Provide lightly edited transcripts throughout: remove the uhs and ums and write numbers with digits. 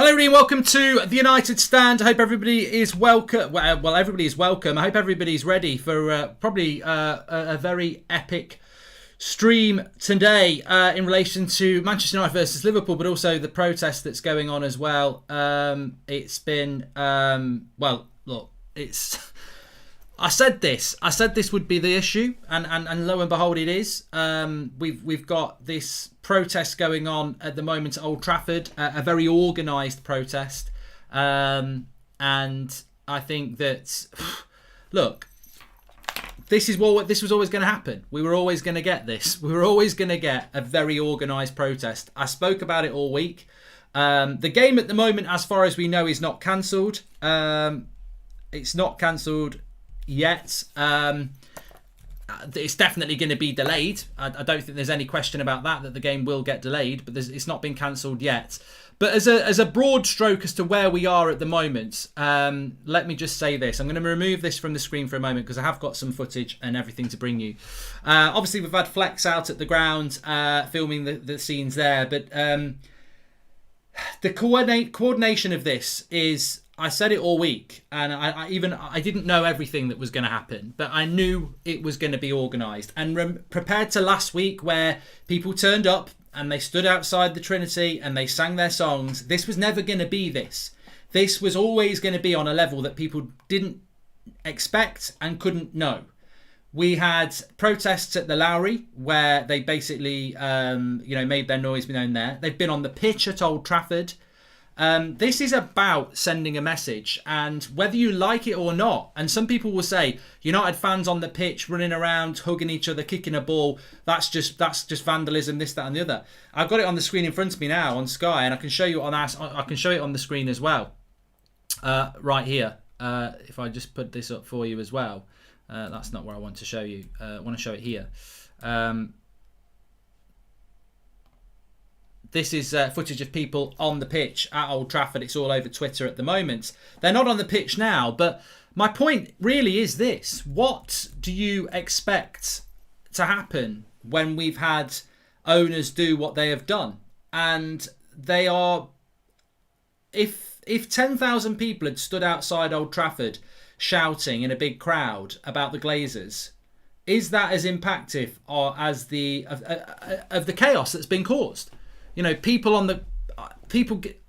Hello everybody, welcome to the United Stand. I hope everybody is welcome. Well, everybody is welcome. I hope everybody's ready for probably a very epic stream today in relation to Manchester United versus Liverpool, but also the protest that's going on as well. It's been, well, look, it's... I said this would be the issue, and lo and behold, it is. We've got this protest going on at the moment at Old Trafford, a very organised protest, and I think that, look, this was always going to happen. We were always going to get this. We were always going to get a very organised protest. I spoke about it all week. The game at the moment, as far as we know, is not cancelled. It's not cancelled yet. It's definitely going to be delayed. I don't think there's any question about that the game will get delayed, but it's not been cancelled yet. But as a broad stroke as to where we are at the moment, let me just say this. I'm going to remove this from the screen for a moment because I have got some footage and everything to bring you. Obviously, we've had Flex out at the ground filming the scenes there, but the coordination of this is... I said it all week, and I didn't know everything that was going to happen, but I knew it was going to be organised. And prepared to last week, where people turned up and they stood outside the Trinity and they sang their songs, this was never going to be this. This was always going to be on a level that people didn't expect and couldn't know. We had protests at the Lowry where they basically, made their noise known there. They've been on the pitch at Old Trafford. This is about sending a message, and whether you like it or not, and some people will say United fans on the pitch running around hugging each other, kicking a ball, that's just vandalism, this, that and the other. I've got it on the screen in front of me now on Sky, and I can show you I can show it on the screen as well, right here. If I just put this up for you as well. That's not where I want to show you. I want to show it here. This is footage of people on the pitch at Old Trafford. It's all over Twitter at the moment. They're not on the pitch now, but my point really is this. What do you expect to happen when we've had owners do what they have done? And they are... If 10,000 people had stood outside Old Trafford shouting in a big crowd about the Glazers, is that as impactful or as of the chaos that's been caused? You know,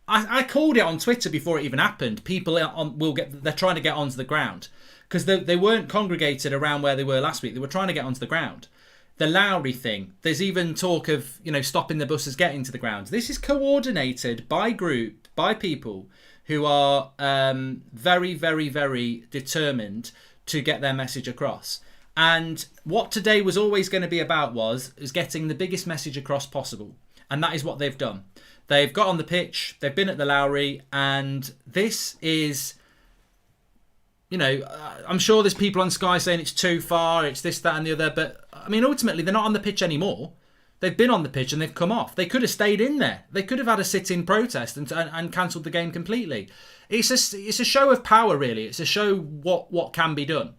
I called it on Twitter before it even happened. People they're trying to get onto the ground because they weren't congregated around where they were last week. They were trying to get onto the ground. The Lowry thing, there's even talk of, stopping the buses getting to the ground. This is coordinated by people who are very, very, very determined to get their message across. And what today was always going to be about is getting the biggest message across possible. And that is what they've done. They've got on the pitch, they've been at the Lowry, and this is, I'm sure there's people on Sky saying it's too far, it's this, that and the other, but I mean, ultimately, they're not on the pitch anymore. They've been on the pitch and they've come off. They could have stayed in there. They could have had a sit-in protest and cancelled the game completely. It's a show of power, really. It's a show what can be done.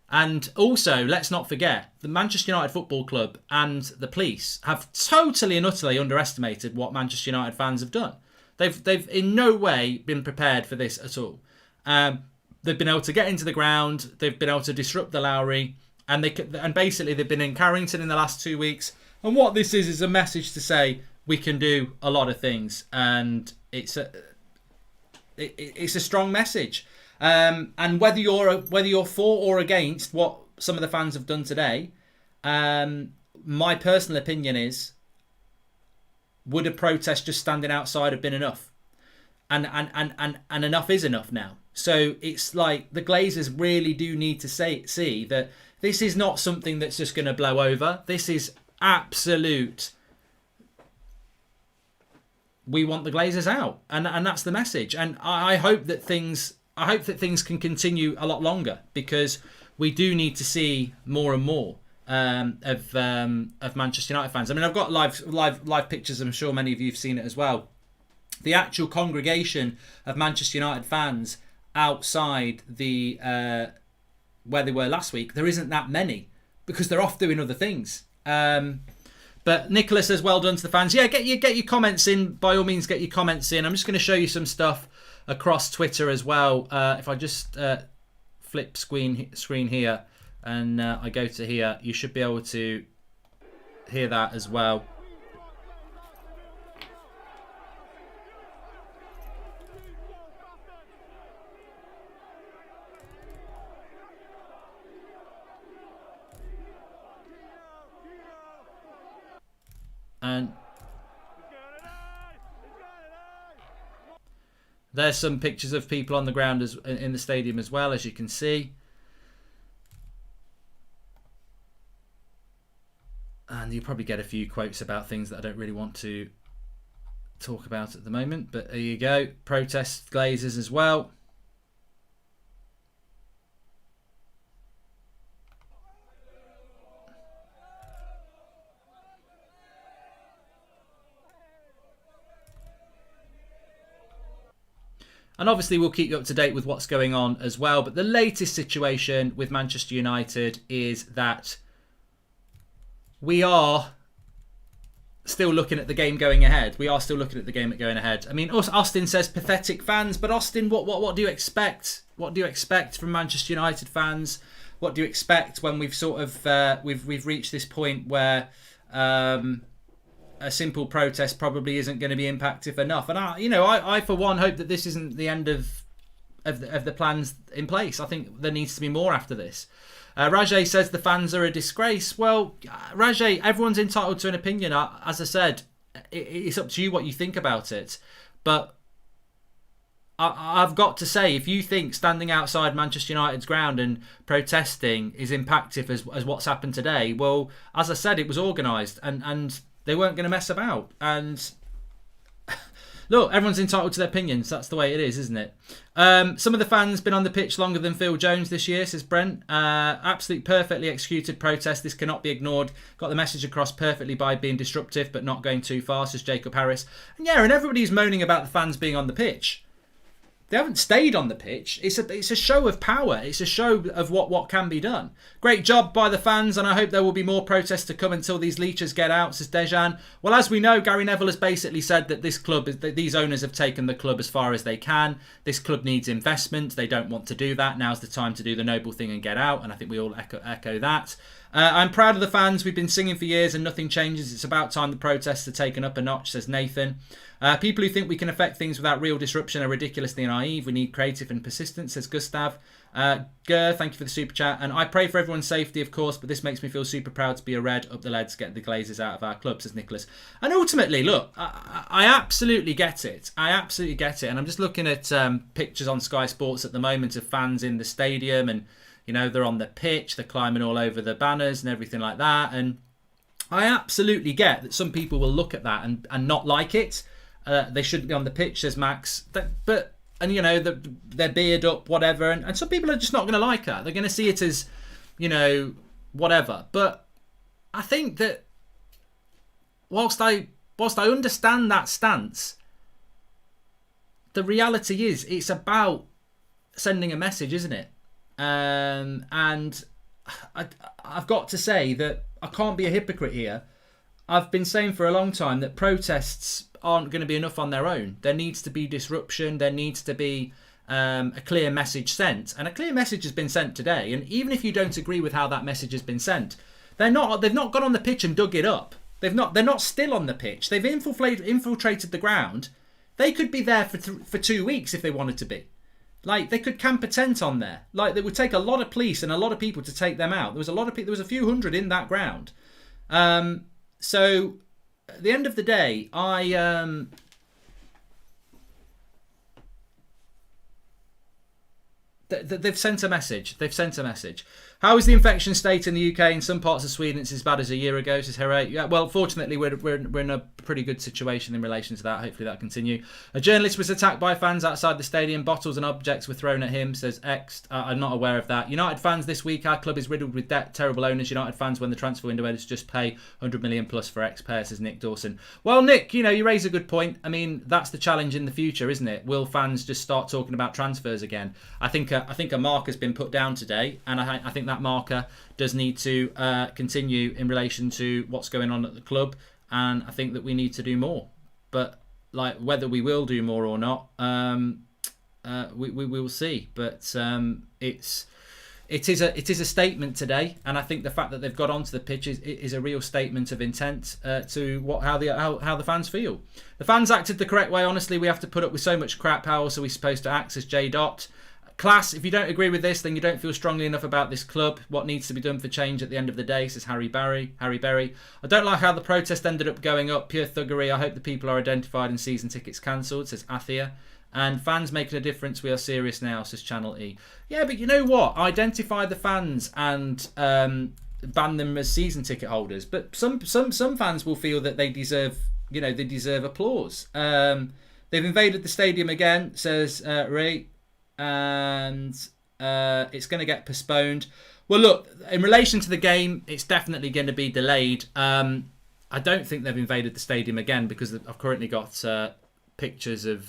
And also, let's not forget, the Manchester United Football Club and the police have totally and utterly underestimated what Manchester United fans have done. They've in no way been prepared for this at all. They've been able to get into the ground. They've been able to disrupt the Lowry, and basically they've been in Carrington in the last 2 weeks. And what this is a message to say we can do a lot of things, and it's a strong message. And whether you're for or against what some of the fans have done today, my personal opinion is, would a protest just standing outside have been enough? And enough is enough now. So it's like the Glazers really do need to see that this is not something that's just going to blow over. This is absolute. We want the Glazers out, and that's the message. And I hope that things can continue a lot longer, because we do need to see more and more of Manchester United fans. I mean, I've got live pictures. I'm sure many of you have seen it as well. The actual congregation of Manchester United fans outside the where they were last week, there isn't that many because they're off doing other things. But Nicholas says, well done to the fans. Yeah, get your comments in. By all means, get your comments in. I'm just going to show you some stuff across Twitter as well. If I just flip screen here and I go to here, you should be able to hear that as well. And there's some pictures of people on the ground in the stadium as well, as you can see. And you'll probably get a few quotes about things that I don't really want to talk about at the moment. But there you go. Protest Glazers as well. And obviously we'll keep you up to date with what's going on as well. But the latest situation with Manchester United is that we are still looking at the game going ahead. We are still looking at the game going ahead. I mean, Austin says pathetic fans. But Austin, what do you expect? What do you expect from Manchester United fans? What do you expect when we've sort of we've reached this point where a simple protest probably isn't going to be impactful enough? And I for one hope that this isn't the end of the plans in place. I think there needs to be more after this. Rajay says the fans are a disgrace. Well, Rajay, everyone's entitled to an opinion. As I said, it's up to you what you think about it. But I've got to say, if you think standing outside Manchester United's ground and protesting is impactful as what's happened today, well, as I said, it was organised and they weren't going to mess about. And look, everyone's entitled to their opinions. That's the way it is, isn't it? Some of the fans been on the pitch longer than Phil Jones this year, says Brent. Absolutely perfectly executed protest. This cannot be ignored. Got the message across perfectly by being disruptive but not going too far, says Jacob Harris. And yeah, and everybody's moaning about the fans being on the pitch. They haven't stayed on the pitch. It's a show of power. It's a show of what can be done. Great job by the fans, and I hope there will be more protests to come until these leechers get out, says Dejan. Well, as we know, Gary Neville has basically said that these owners have taken the club as far as they can. This club needs investment. They don't want to do that. Now's the time to do the noble thing and get out, and I think we all echo that. I'm proud of the fans. We've been singing for years and nothing changes. It's about time the protests are taken up a notch, says Nathan. People who think we can affect things without real disruption are ridiculously naive. We need creative and persistence, says Gustav. Gur, thank you for the super chat. And I pray for everyone's safety, of course, but this makes me feel super proud to be a Red. Up the leads, get the Glazers out of our club, says Nicholas. And ultimately, look, I absolutely get it. I absolutely get it. And I'm just looking at pictures on Sky Sports at the moment of fans in the stadium, and they're on the pitch, they're climbing all over the banners and everything like that. And I absolutely get that some people will look at that and not like it. They shouldn't be on the pitch, says Max. But they're beard up, whatever. And some people are just not going to like that. They're going to see it as, whatever. But I think that whilst I understand that stance, the reality is it's about sending a message, isn't it? And I've got to say that I can't be a hypocrite here. I've been saying for a long time that protests aren't going to be enough on their own. There needs to be disruption. There needs to be a clear message sent. And a clear message has been sent today. And even if you don't agree with how that message has been sent, they've not gone on the pitch and dug it up. They're not still on the pitch. They've infiltrated the ground. They could be there for 2 weeks if they wanted to be. Like, they could camp a tent on there. Like, it would take a lot of police and a lot of people to take them out. There was a few hundred in that ground. So at the end of the day, they've sent a message. How is the infection state in the UK? In some parts of Sweden, it's as bad as a year ago, says Hooray. Yeah, well, fortunately, we're in a pretty good situation in relation to that. Hopefully that'll continue. A journalist was attacked by fans outside the stadium. Bottles and objects were thrown at him, says X. I'm not aware of that. United fans this week. Our club is riddled with debt. Terrible owners. United fans, when the transfer window ends, just pay 100 million plus for X pairs, says Nick Dawson. Well, Nick, you raise a good point. I mean, that's the challenge in the future, isn't it? Will fans just start talking about transfers again? I think a mark has been put down today, and I think think that marker does need to continue in relation to what's going on at the club, and I think that we need to do more. But like whether we will do more or not, we will see. But it is a statement today, and I think the fact that they've got onto the pitch is a real statement of intent to how the fans feel. The fans acted the correct way. Honestly, we have to put up with so much crap. How else are we supposed to act? Says J. Dot. Class, if you don't agree with this, then you don't feel strongly enough about this club. What needs to be done for change at the end of the day, says Harry Berry. I don't like how the protest ended up going up. Pure thuggery. I hope the people are identified and season tickets cancelled, says Athia. And fans making a difference. We are serious now, says Channel E. Yeah, but you know what? Identify the fans and ban them as season ticket holders. But some fans will feel that they deserve applause. They've invaded the stadium again, says Ray. And it's going to get postponed. Well, look, in relation to the game, it's definitely going to be delayed. I don't think they've invaded the stadium again because I've currently got pictures of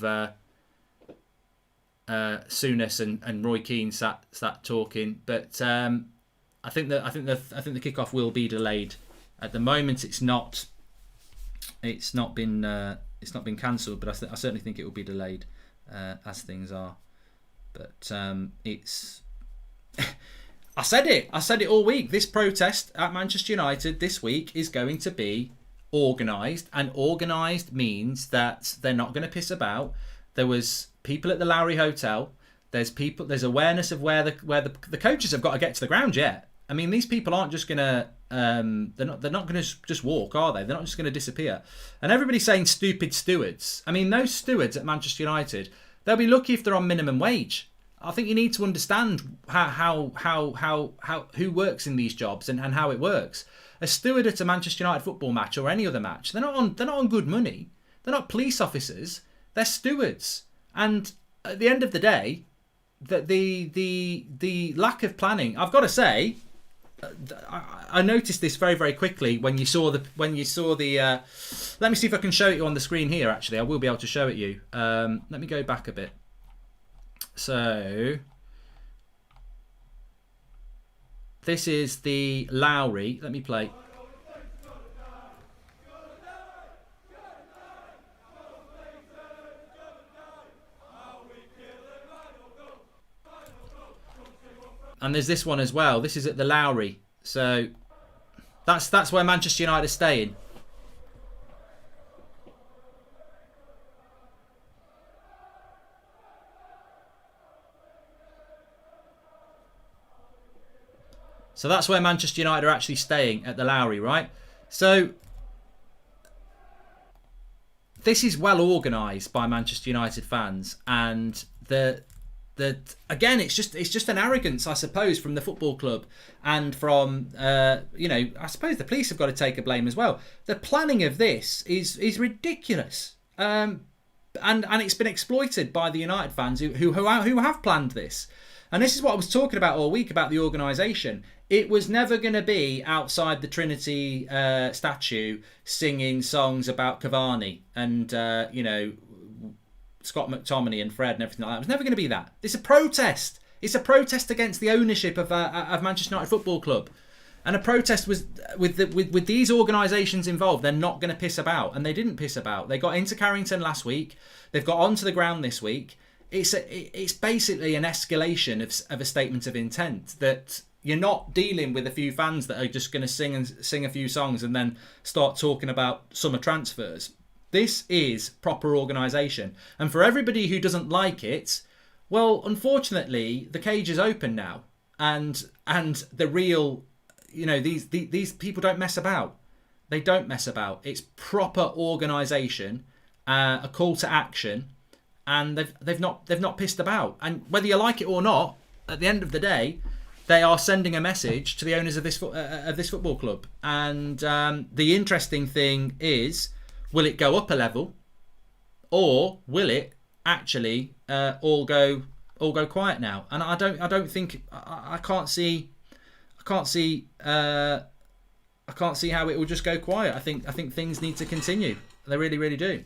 Souness and Roy Keane sat talking. But I think the kickoff will be delayed. At the moment, it's not been cancelled, but I certainly think it will be delayed as things are. But it's... I said it all week. This protest at Manchester United this week is going to be organised. And organised means that they're not going to piss about. There was people at the Lowry Hotel. There's awareness of where the coaches have got to get to the ground yet. I mean, these people aren't just going to... they're not going to just walk, are they? They're not just going to disappear. And everybody's saying stupid stewards. I mean, those stewards at Manchester United... They'll be lucky if they're on minimum wage. I think you need to understand how who works in these jobs and how it works. A steward at a Manchester United football match or any other match, they're not on good money. They're not police officers. They're stewards. And at the end of the day, the lack of planning. I've got to say, I noticed this very, very quickly when you saw the. Let me see if I can show it you on the screen here. Actually, I will be able to show it you. Let me go back a bit. So this is the Lowry. Let me play. And there's this one as well. This is at the Lowry. So that's where Manchester United are staying. So that's where Manchester United are actually staying, at the Lowry, right? So this is well organised by Manchester United fans, and again, it's just an arrogance, I suppose, from the football club and from I suppose the police have got to take a blame as well. The planning of this is ridiculous, and it's been exploited by the United fans who have planned this. And this is what I was talking about all week about the organisation. It was never going to be outside the Trinity statue singing songs about Cavani and Scott McTominay and Fred and everything like that. It was never going to be that. It's a protest. It's a protest against the ownership of Manchester United Football Club. And a protest was with these organisations involved. They're not going to piss about, and they didn't piss about. They got into Carrington last week. They've got onto the ground this week. It's basically an escalation of a statement of intent that you're not dealing with a few fans that are just going to sing a few songs and then start talking about summer transfers. This is proper organisation. And for everybody who doesn't like it, well, unfortunately, the cage is open now. And the real, these people don't mess about. They don't mess about. It's proper organisation, a call to action, and they've not pissed about. And whether you like it or not, at the end of the day, they are sending a message to the owners of this football club. And the interesting thing is, will it go up a level, or will it actually all go quiet now? And I don't think I can't see how it will just go quiet. I think things need to continue. They really, really do.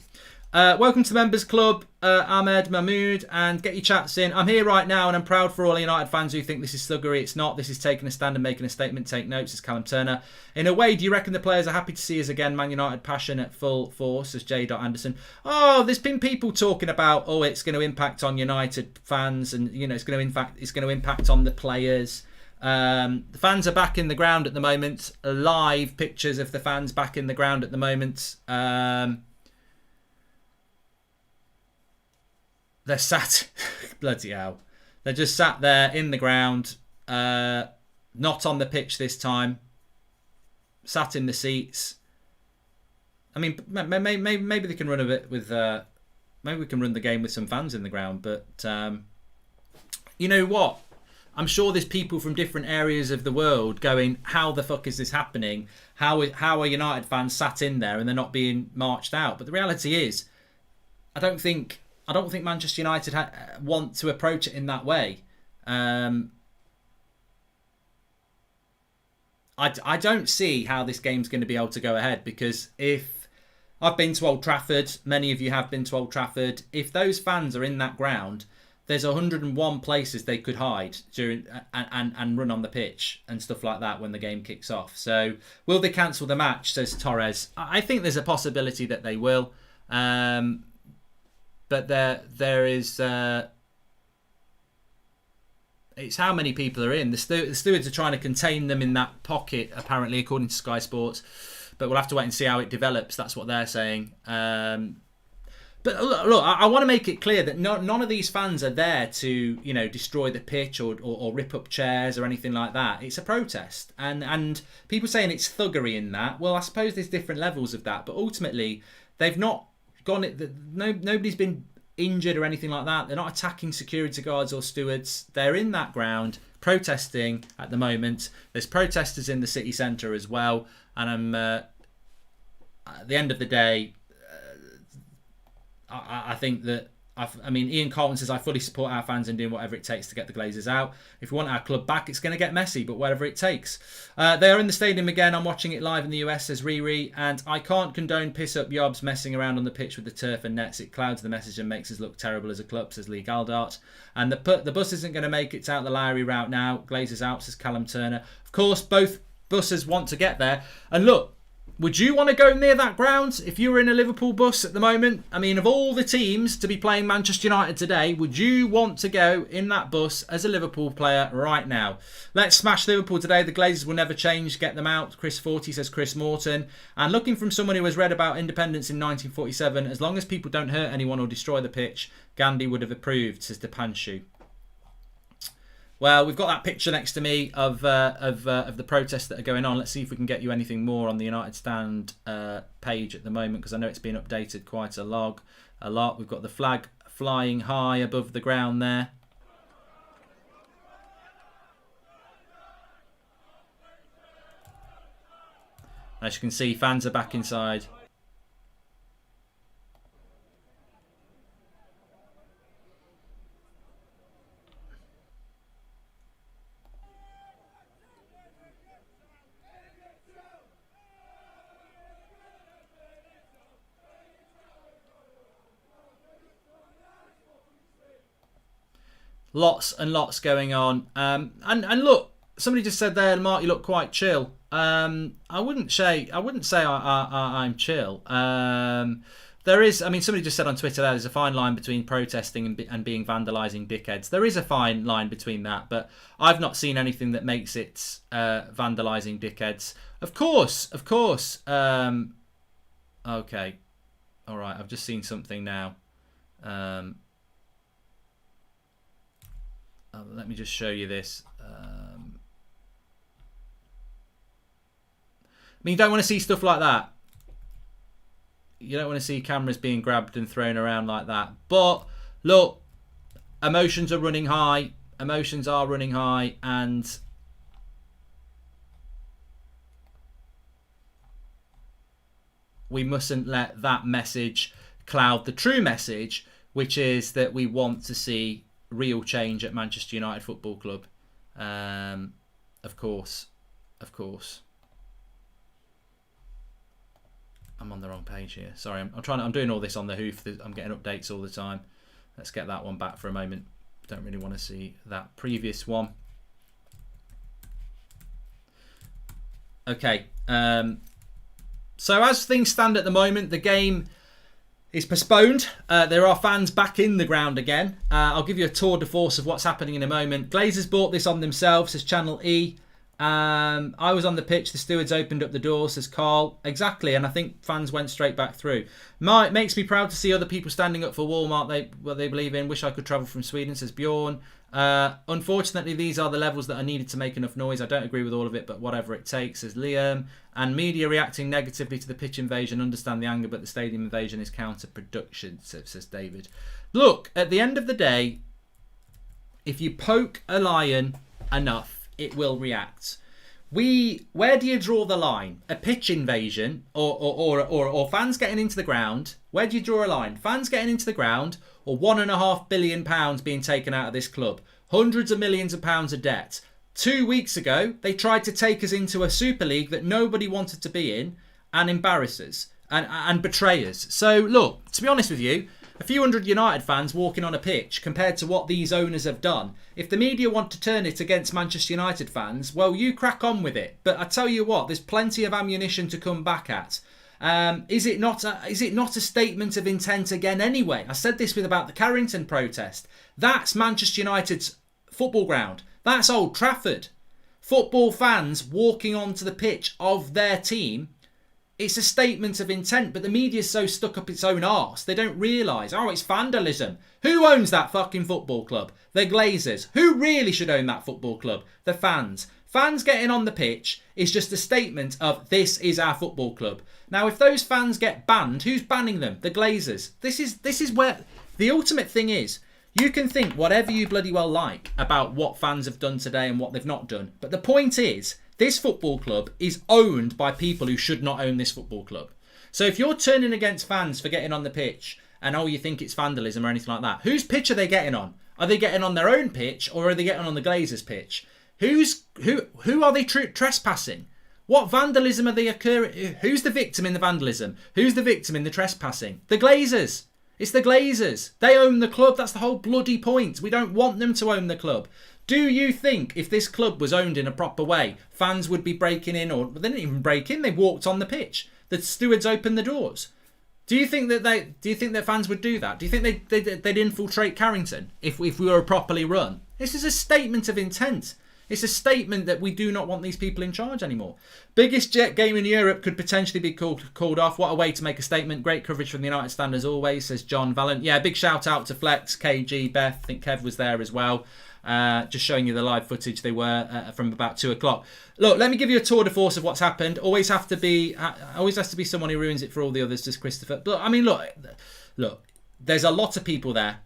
Welcome to the Members Club, Ahmed, Mahmood, and get your chats in. I'm here right now and I'm proud for all United fans who think this is thuggery. It's not. This is taking a stand and making a statement. Take notes. It's Callum Turner. In a way, do you reckon the players are happy to see us again? Man United passion at full force, as J. Anderson. Oh, there's been people talking about, oh, it's going to impact on United fans and, you know, it's going to impact on the players. The fans are back in the ground at the moment. Live pictures of the fans back in the ground at the moment. They're sat, bloody hell. They're just sat there in the ground, not on the pitch this time. Sat in the seats. I mean, maybe they can run a bit with. Maybe we can run the game with some fans in the ground. But you know what? I'm sure there's people from different areas of the world going, "How the fuck is this happening? How are United fans sat in there and they're not being marched out?" But the reality is, I don't think Manchester United want to approach it in that way. I don't see how this game's going to be able to go ahead, because if I've been to Old Trafford, many of you have been to Old Trafford, if those fans are in that ground, there's 101 places they could hide during and run on the pitch and stuff like that when the game kicks off. So will they cancel the match, says Torres? I think there's a possibility that they will. But there is, it's how many people are in. The stewards are trying to contain them in that pocket, apparently, according to Sky Sports. But we'll have to wait and see how it develops. That's what they're saying. But look, I want to make it clear that none of these fans are there to, you know, destroy the pitch or rip up chairs or anything like that. It's a protest. And people saying it's thuggery in that. Well, I suppose there's different levels of that. But ultimately, they've not nobody's been injured or anything like that. They're not attacking security guards or stewards. They're in that ground protesting at the moment. There's protesters in the city centre as well. And I'm at the end of the day, I think that Ian Carlton says, I fully support our fans in doing whatever it takes to get the Glazers out. If we want our club back, it's going to get messy, but whatever it takes. They are in the stadium again. I'm watching it live in the US, says Riri, and I can't condone piss-up yobs messing around on the pitch with the turf and nets. It clouds the message and makes us look terrible as a club, says Lee Galdart. And the bus isn't going to make it out the Lowry route now. Glazers out, says Callum Turner. Of course, both buses want to get there. And look, would you want to go near that ground if you were in a Liverpool bus at the moment? I mean, of all the teams to be playing Manchester United today, would you want to go in that bus as a Liverpool player right now? Let's smash Liverpool today. The Glazers will never change. Get them out. Chris 40, says Chris Morton. And looking from someone who has read about independence in 1947, as long as people don't hurt anyone or destroy the pitch, Gandhi would have approved, says Depanshu. Well, we've got that picture next to me of the protests that are going on. Let's see if we can get you anything more on the United Stand page at the moment, because I know it's been updated quite a lot. We've got the flag flying high above the ground there. As you can see, fans are back inside. Lots and lots going on. And look, somebody just said there, Mark, you look quite chill. I wouldn't say I'm chill. There is, I mean, somebody just said on Twitter there's a fine line between protesting and being vandalising dickheads. There is a fine line between that, but I've not seen anything that makes it vandalising dickheads. Of course. Okay. All right, I've just seen something now. Let me just show you this. I mean, you don't want to see stuff like that. You don't want to see cameras being grabbed and thrown around like that. But look, emotions are running high. Emotions are running high, and we mustn't let that message cloud the true message, which is that we want to see real change at Manchester United Football Club. Of course. I'm on the wrong page here. Sorry, I'm doing all this on the hoof. I'm getting updates all the time. Let's get that one back for a moment. Don't really want to see that previous one. Okay. So as things stand at the moment, the game is postponed. There are fans back in the ground again. I'll give you a tour de force of what's happening in a moment. Glazers bought this on themselves, says Channel E. I was on the pitch. The stewards opened up the door, says Carl. Exactly, and I think fans went straight back through. It makes me proud to see other people standing up for Walmart, what they believe in. Wish I could travel from Sweden, says Bjorn. Unfortunately, these are the levels that are needed to make enough noise. I don't agree with all of it, but whatever it takes, says Liam. And media reacting negatively to the pitch invasion. Understand the anger, but the stadium invasion is counterproduction, says David. Look, at the end of the day, if you poke a lion enough, it will react. Where do you draw the line? A pitch invasion or fans getting into the ground? Where do you draw a line? Fans getting into the ground or £1.5 billion being taken out of this club? Hundreds of millions of pounds of debt. 2 weeks ago, they tried to take us into a Super League that nobody wanted to be in and embarrass us and betray us. So look, to be honest with you, a few hundred United fans walking on a pitch compared to what these owners have done. If the media want to turn it against Manchester United fans, well, you crack on with it. But I tell you what, there's plenty of ammunition to come back at. Is it not a statement of intent again anyway? I said this about the Carrington protest. That's Manchester United's football ground. That's Old Trafford. Football fans walking onto the pitch of their team. It's a statement of intent, but the media's so stuck up its own arse, they don't realise, it's vandalism. Who owns that fucking football club? The Glazers. Who really should own that football club? The fans. Fans getting on the pitch is just a statement of, this is our football club. Now, if those fans get banned, who's banning them? The Glazers. This is where the ultimate thing is. You can think whatever you bloody well like about what fans have done today and what they've not done. But the point is, this football club is owned by people who should not own this football club. So if you're turning against fans for getting on the pitch and you think it's vandalism or anything like that, whose pitch are they getting on? Are they getting on their own pitch or are they getting on the Glazers' pitch? Who are they trespassing? What vandalism are they occurring? Who's the victim in the vandalism? Who's the victim in the trespassing? The Glazers. It's the Glazers. They own the club. That's the whole bloody point. We don't want them to own the club. Do you think if this club was owned in a proper way, fans would be breaking in, or they didn't even break in, they walked on the pitch. The stewards opened the doors. Do you think that fans would do that? Do you think they'd infiltrate Carrington if we were properly run? This is a statement of intent. It's a statement that we do not want these people in charge anymore. Biggest jet game in Europe could potentially be called off. What a way to make a statement. Great coverage from the United stand as always, says John Valent. Yeah, big shout out to Flex, KG, Beth. I think Kev was there as well. Just showing you the live footage they were from about 2 o'clock. Look, let me give you a tour de force of what's happened. Always has to be someone who ruins it for all the others, says Christopher. But I mean, look, there's a lot of people there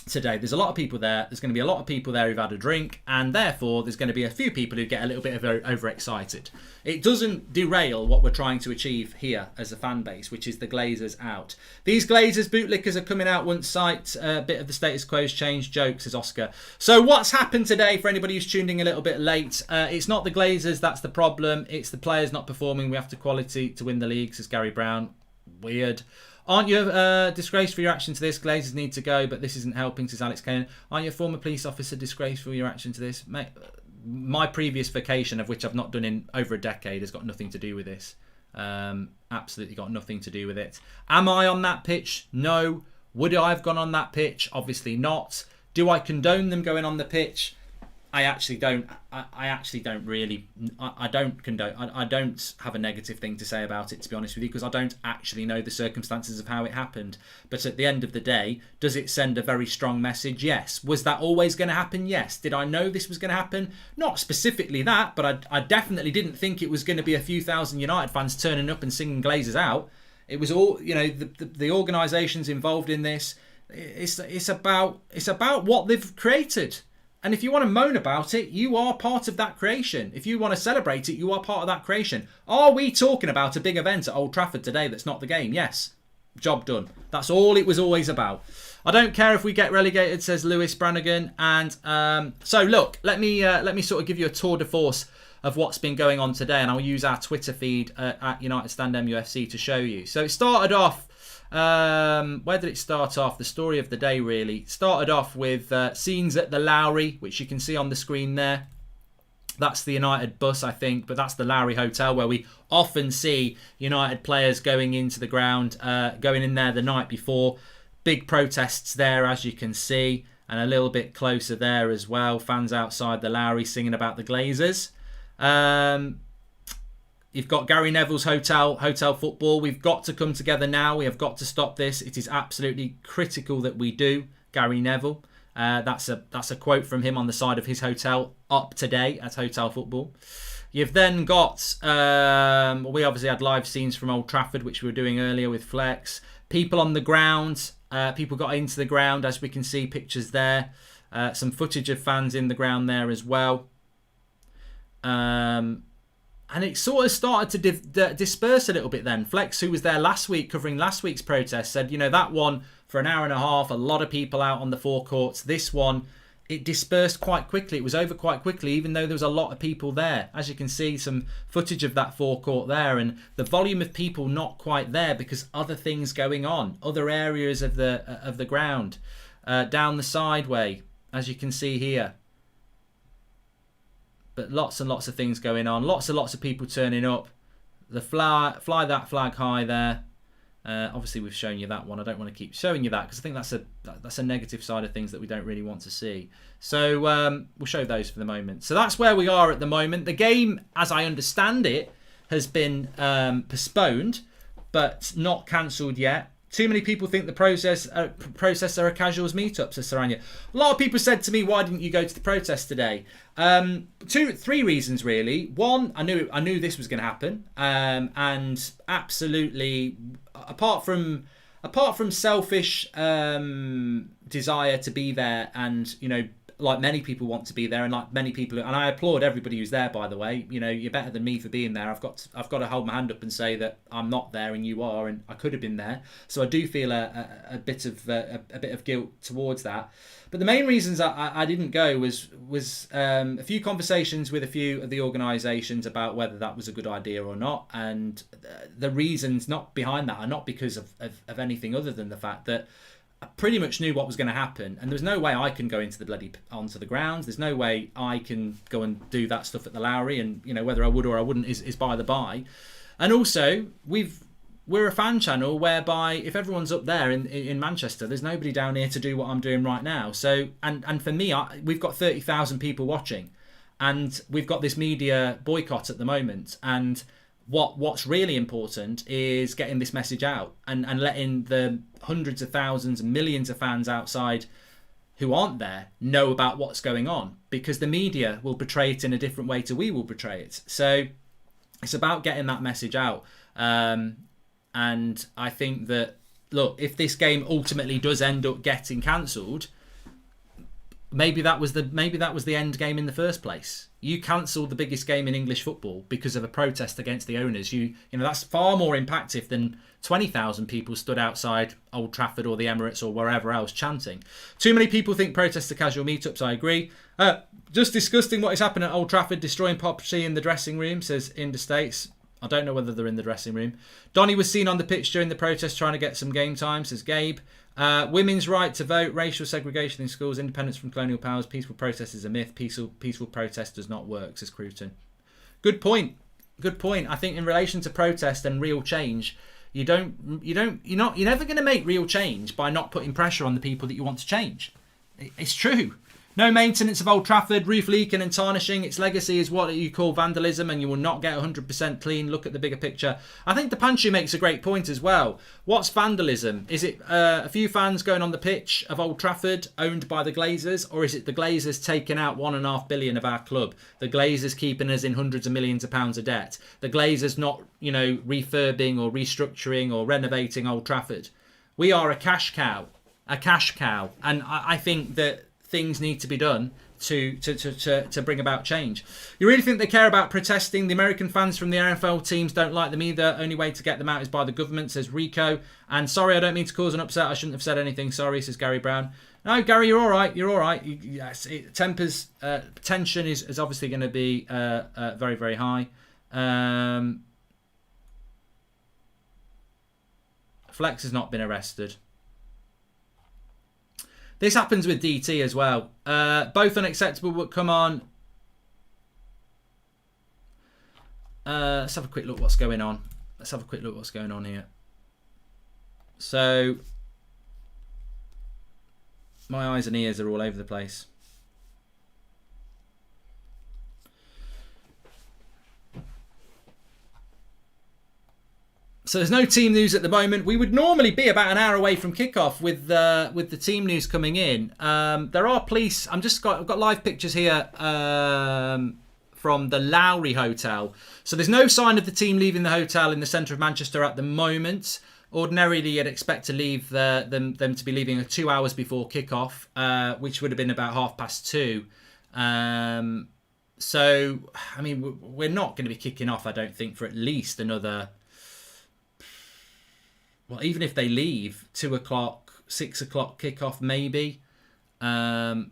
today. There's a lot of people there. There's going to be a lot of people there who've had a drink, and therefore there's going to be a few people who get a little bit overexcited. It doesn't derail what we're trying to achieve here as a fan base, which is the Glazers out. These Glazers bootlickers are coming out once sight. A bit of the status quo's changed. Jokes, says Oscar. So what's happened today, for anybody who's tuning a little bit late, it's not the Glazers that's the problem. It's the players not performing. We have to quality to win the league, says Gary Brown. Weird. Aren't you disgraced for your action to this? Glazers need to go, but this isn't helping, says Alex Kane. Aren't you a former police officer disgraced for your action to this? Mate, my previous vacation, of which I've not done in over a decade, has got nothing to do with this. Absolutely got nothing to do with it. Am I on that pitch? No. Would I have gone on that pitch? Obviously not. Do I condone them going on the pitch? I actually don't. I actually don't really. I don't condone. I don't have a negative thing to say about it, to be honest with you, because I don't actually know the circumstances of how it happened. But at the end of the day, does it send a very strong message? Yes. Was that always going to happen? Yes. Did I know this was going to happen? Not specifically that, but I definitely didn't think it was going to be a few thousand United fans turning up and singing Glazers out. It was all, the organisations involved in this. It's about what they've created. And if you want to moan about it, you are part of that creation. If you want to celebrate it, you are part of that creation. Are we talking about a big event at Old Trafford today that's not the game? Yes. Job done. That's all it was always about. I don't care if we get relegated, says Lewis Brannigan. And so look, let me sort of give you a tour de force of what's been going on today, and I'll use our Twitter feed at United Stand MUFC to show you. So it started off, where did it start off? The story of the day really started off with scenes at the Lowry, which you can see on the screen there. That's the United bus, I think, but that's the Lowry Hotel where we often see United players going into the ground, going in there the night before. Big protests there, as you can see, and a little bit closer there as well. Fans outside the Lowry singing about the Glazers. You've got Gary Neville's hotel football. We've got to come together now. We have got to stop this. It is absolutely critical that we do, Gary Neville. That's a quote from him on the side of his hotel up today at Hotel Football. You've then got, we obviously had live scenes from Old Trafford, which we were doing earlier with Flex. People on the ground, people got into the ground, as we can see pictures there. Some footage of fans in the ground there as well. And it sort of started to disperse a little bit then. Flex, who was there last week covering last week's protest, said, that one for an hour and a half, a lot of people out on the forecourts. This one, it dispersed quite quickly. It was over quite quickly, even though there was a lot of people there. As you can see, some footage of that forecourt there, and the volume of people not quite there because other things going on, other areas of the ground, down the sideway, as you can see here. But lots and lots of things going on. Lots and lots of people turning up. The fly that flag high there. Obviously, we've shown you that one. I don't want to keep showing you that because I think that's a negative side of things that we don't really want to see. So we'll show those for the moment. So that's where we are at the moment. The game, as I understand it, has been postponed, but not cancelled yet. Too many people think the process are a casuals meetup, says Saranya. A lot of people said to me, why didn't you go to the protest today? Three reasons really. One, I knew this was going to happen, and absolutely, apart from selfish desire to be there, and like many people want to be there, and like many people, and I applaud everybody who's there, by the way. You're better than me for being there. I've got to hold my hand up and say that I'm not there and you are, and I could have been there. So I do feel a bit of guilt towards that. But the main reasons I didn't go was a few conversations with a few of the organisations about whether that was a good idea or not, and the reasons not behind that are not because of anything other than the fact that I pretty much knew what was going to happen, and there was no way I can go onto the grounds. There's no way I can go and do that stuff at the Lowry, and whether I would or I wouldn't is by the by. And also, we're a fan channel whereby if everyone's up there in Manchester, there's nobody down here to do what I'm doing right now. So and for me, we've got 30,000 people watching, and we've got this media boycott at the moment, and what's really important is getting this message out and letting the hundreds of thousands and millions of fans outside who aren't there know about what's going on, because the media will portray it in a different way to we will portray it. So it's about getting that message out. And I think that, look, if this game ultimately does end up getting cancelled, maybe that was the end game in the first place. You cancelled the biggest game in English football because of a protest against the owners. That's far more impactful than 20,000 people stood outside Old Trafford or the Emirates or wherever else chanting. Too many people think protests are casual meetups. I agree. Just disgusting what is happening at Old Trafford, destroying property in the dressing room, says Interstates. I don't know whether they're in the dressing room. Donny was seen on the pitch during the protest trying to get some game time, says Gabe. Women's right to vote, racial segregation in schools, independence from colonial powers, peaceful protest is a myth, peaceful protest does not work, says Cruton. Good point. I think in relation to protest and real change, you're never going to make real change by not putting pressure on the people that you want to change. It's true. No maintenance of Old Trafford, roof leaking and tarnishing. Its legacy is what you call vandalism, and you will not get 100% clean. Look at the bigger picture. I think Depanchu makes a great point as well. What's vandalism? Is it a few fans going on the pitch of Old Trafford owned by the Glazers, or is it the Glazers taking out $1.5 billion of our club? The Glazers keeping us in hundreds of millions of pounds of debt. The Glazers not, refurbing or restructuring or renovating Old Trafford. We are a cash cow. And I think that things need to be done to bring about change. You really think they care about protesting? The American fans from the NFL teams don't like them either. Only way to get them out is by the government, says Rico. And sorry, I don't mean to cause an upset. I shouldn't have said anything. Sorry, says Gary Brown. No, Gary, you're all right. You're all right. Yes, tempers, tension is obviously going to be very, very high. Flex has not been arrested. This happens with DT as well. Both unacceptable, but come on. Let's have a quick look what's going on. Let's have a quick look what's going on here. So, my eyes and ears are all over the place. So there's no team news at the moment. We would normally be about an hour away from kickoff with the team news coming in. There are police. I've got live pictures here from the Lowry Hotel. So there's no sign of the team leaving the hotel in the centre of Manchester at the moment. Ordinarily, you'd expect to leave them to be leaving 2 hours before kickoff, which would have been about 2:30. So, I mean, we're not going to be kicking off, I don't think, for at least another... Well, even if they leave, 2 o'clock, 6 o'clock kickoff, maybe. But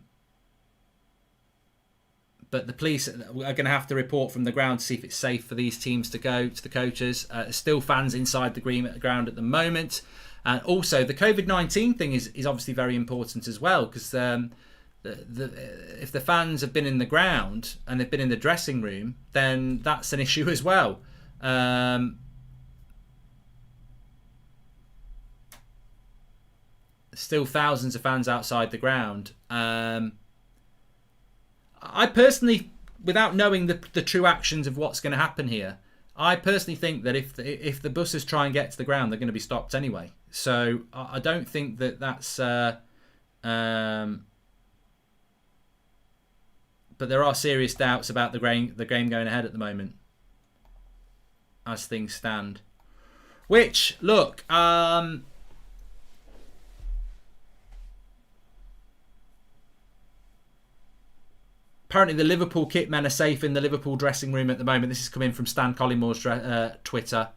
the police are going to have to report from the ground to see if it's safe for these teams to go to the coaches. There's still fans inside the ground at the moment. And also, the COVID-19 thing is obviously very important as well, because if the fans have been in the ground and they've been in the dressing room, then that's an issue as well. Still thousands of fans outside the ground. I personally, without knowing the true actions of what's going to happen here, I personally think that if the buses try and get to the ground, they're going to be stopped anyway. So I don't think that's... but there are serious doubts about the game going ahead at the moment, as things stand. Which, look... Apparently the Liverpool kit men are safe in the Liverpool dressing room at the moment. This is coming from Stan Collingmore's Twitter.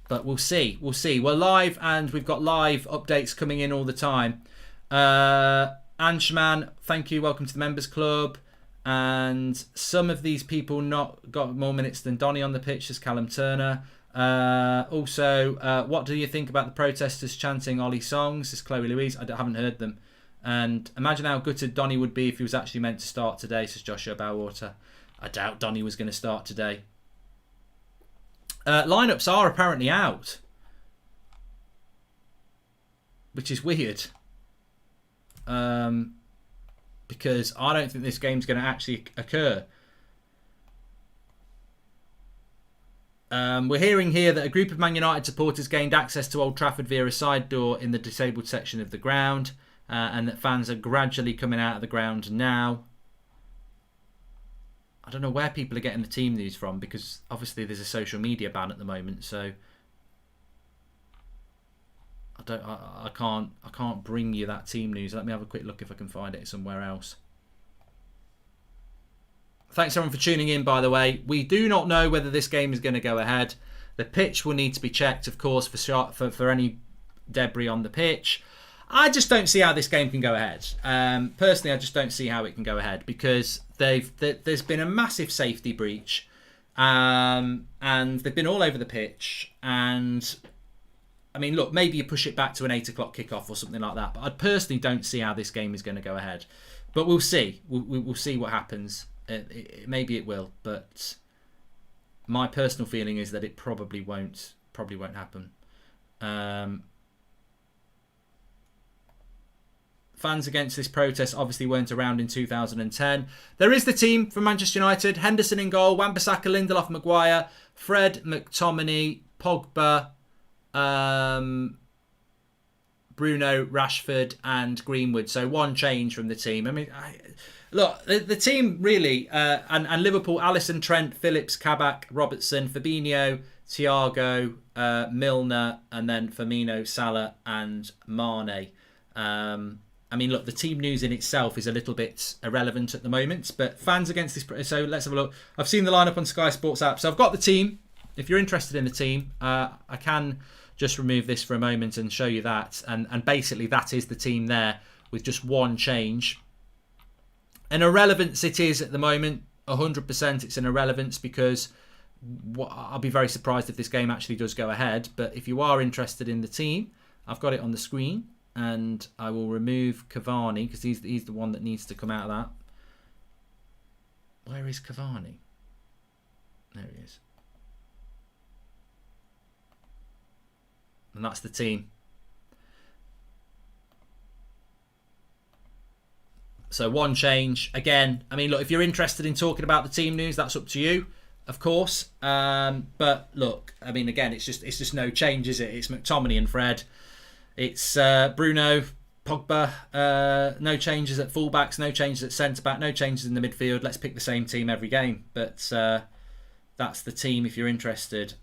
But we'll see. We'll see. We're live and we've got live updates coming in all the time. Anshman, thank you. Welcome to the Members Club. And some of these people not got more minutes than Donny on the pitch, as Callum Turner. Also, what do you think about the protesters chanting Ollie songs? This is Chloe Louise. I haven't heard them. And imagine how gutted Donny would be if he was actually meant to start today, says Joshua Bowater. I doubt Donny was going to start today. Lineups are apparently out, which is weird. Because I don't think this game's going to actually occur. We're hearing here that a group of Man United supporters gained access to Old Trafford via a side door in the disabled section of the ground, and that fans are gradually coming out of the ground now. I don't know where people are getting the team news from, because obviously there's a social media ban at the moment, so I can't bring you that team news. Let me have a quick look if I can find it somewhere else. Thanks everyone for tuning in, by the way. We do not know whether this game is going to go ahead. The pitch will need to be checked, of course, for any debris on the pitch. I just don't see how this game can go ahead. Personally, I just don't see how it can go ahead, because there's been a massive safety breach, and they've been all over the pitch. And I mean, look, maybe you push it back to an 8 o'clock kickoff or something like that. But I personally don't see how this game is going to go ahead. But we'll see. We'll see what happens. Maybe it will, but my personal feeling is that it probably won't happen. Fans against this protest obviously weren't around in 2010. There is the team from Manchester United: Henderson in goal, Wan-Bissaka, Lindelof, Maguire, Fred, McTominay, Pogba, Bruno, Rashford and Greenwood. So one change from the team. I mean, look, the team really, and Liverpool: Alisson, Trent, Phillips, Kabak, Robertson, Fabinho, Thiago, Milner, and then Firmino, Salah, and Mane. I mean, look, the team news in itself is a little bit irrelevant at the moment, but fans against this. So let's have a look. I've seen the lineup on Sky Sports app, so I've got the team. If you're interested in the team, I can just remove this for a moment and show you that. And basically, that is the team there with just one change. An irrelevance it is at the moment. 100% it's an irrelevance because I'll be very surprised if this game actually does go ahead. But if you are interested in the team, I've got it on the screen. And I will remove Cavani because he's the one that needs to come out of that. Where is Cavani? There he is. And that's the team. So one change. Again, I mean, look, if you're interested in talking about the team news, that's up to you, of course. But look, I mean, again, it's just no change, is it? It's McTominay and Fred. It's Bruno, Pogba, no changes at fullbacks, no changes at centre-back, no changes in the midfield. Let's pick the same team every game. But that's the team if you're interested.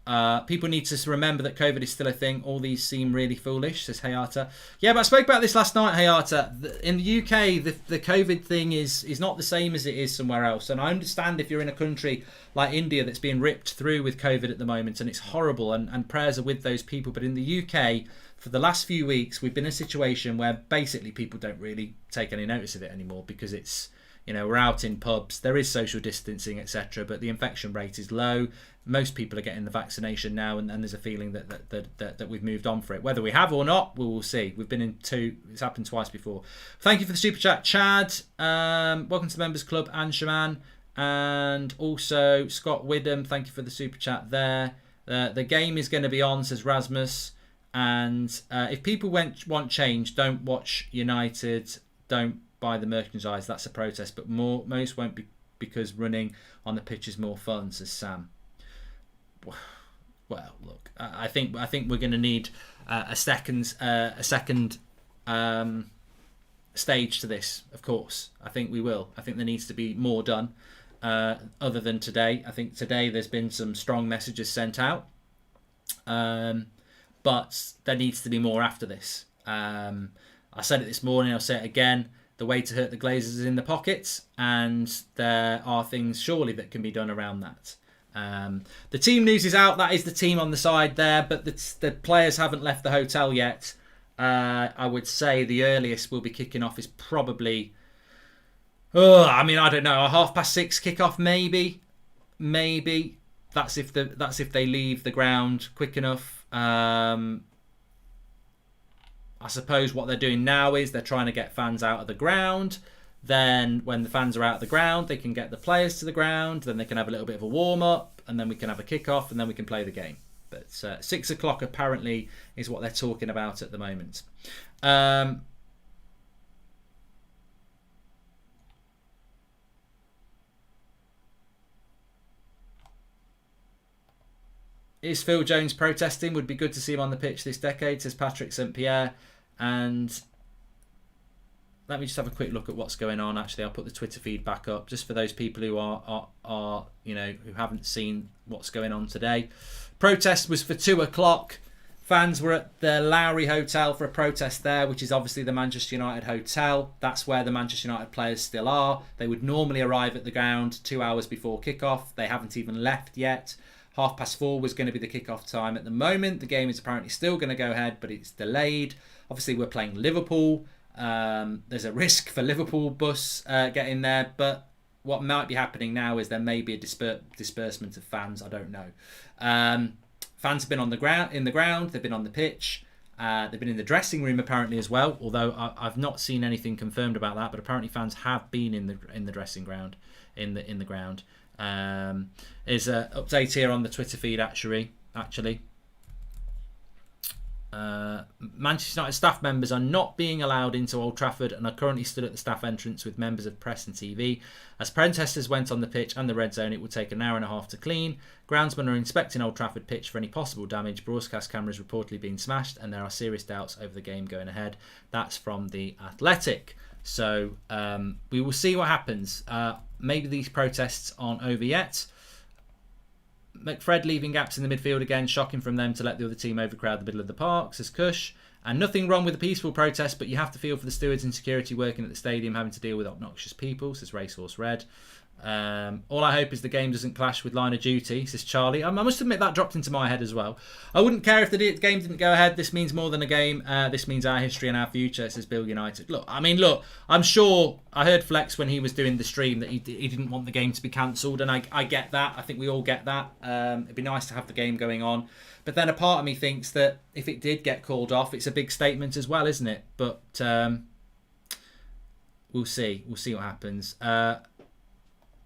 People need to remember that COVID is still a thing. All these seem really foolish, says Hayata. Yeah, but I spoke about this last night, Hayata. In the UK, the COVID thing is not the same as it is somewhere else. And I understand if you're in a country like India that's being ripped through with COVID at the moment, and it's horrible, and prayers are with those people. But in the UK, for the last few weeks, we've been in a situation where basically people don't really take any notice of it anymore because it's, you know, we're out in pubs, there is social distancing, etc. But the infection rate is low. Most people are getting the vaccination now, and there's a feeling that we've moved on for it. Whether we have or not, we will see. We've been in it's happened twice before. Thank you for the super chat, Chad. Welcome to the Members Club, and Shaman. And also Scott Widham, thank you for the super chat there. The game is going to be on, says Rasmus. And if people want change, don't watch United, don't buy the merchandise. That's a protest, but most won't be because running on the pitch is more fun, says Sam. Well, look, I think we're going to need a second stage to this. Of course, I think we will. I think there needs to be more done other than today. I think today there's been some strong messages sent out. But there needs to be more after this. I said it this morning, I'll say it again. The way to hurt the Glazers is in the pockets, and there are things surely that can be done around that. The team news is out. That is the team on the side there, but the players haven't left the hotel yet. I would say the earliest we'll be kicking off is probably, I don't know, a 6:30 kickoff maybe. That's if they leave the ground quick enough. I suppose what they're doing now is they're trying to get fans out of the ground. Then when the fans are out of the ground, they can get the players to the ground. Then they can have a little bit of a warm-up, and then we can have a kick-off, and then we can play the game. But 6 o'clock apparently is what they're talking about at the moment. Is Phil Jones protesting? Would be good to see him on the pitch this decade, says Patrick St. Pierre. And let me just have a quick look at what's going on. Actually, I'll put the Twitter feed back up just for those people who are who haven't seen what's going on today. Protest was for 2 o'clock. Fans were at the Lowry Hotel for a protest there, which is obviously the Manchester United Hotel. That's where the Manchester United players still are. They would normally arrive at the ground 2 hours before kickoff. They haven't even left yet. 4:30 was going to be the kickoff time. At the moment, the game is apparently still going to go ahead, but it's delayed. Obviously, we're playing Liverpool. There's a risk for Liverpool bus getting there, but what might be happening now is there may be a disbursement of fans. I don't know. Fans have been on the ground, they've been on the pitch, they've been in the dressing room apparently as well. Although I've not seen anything confirmed about that, but apparently fans have been in the dressing ground, in the ground. There's an update here on the Twitter feed actually. Manchester United staff members are not being allowed into Old Trafford and are currently stood at the staff entrance with members of press and TV. As protesters went on the pitch and the red zone, it would take an hour and a half to clean. Groundsmen are inspecting Old Trafford pitch for any possible damage. Broadcast cameras reportedly being smashed, and there are serious doubts over the game going ahead. That's from The Athletic. So we will see what happens. Maybe these protests aren't over yet. McFred leaving gaps in the midfield again, shocking from them to let the other team overcrowd the middle of the park, says Cush. And nothing wrong with the peaceful protest, but you have to feel for the stewards and security working at the stadium having to deal with obnoxious people, says Racehorse Red. All I hope is the game doesn't clash with Line of Duty, says Charlie. I must admit that dropped into my head as well. I wouldn't care if the game didn't go ahead. This means more than a game. This means our history and our future, says Bill United. Look, I'm sure I heard Flex when he was doing the stream that he didn't want the game to be cancelled, and I get that. I think we all get that. It'd be nice to have the game going on. But then a part of me thinks that if it did get called off, it's a big statement as well, isn't it? But we'll see. We'll see what happens.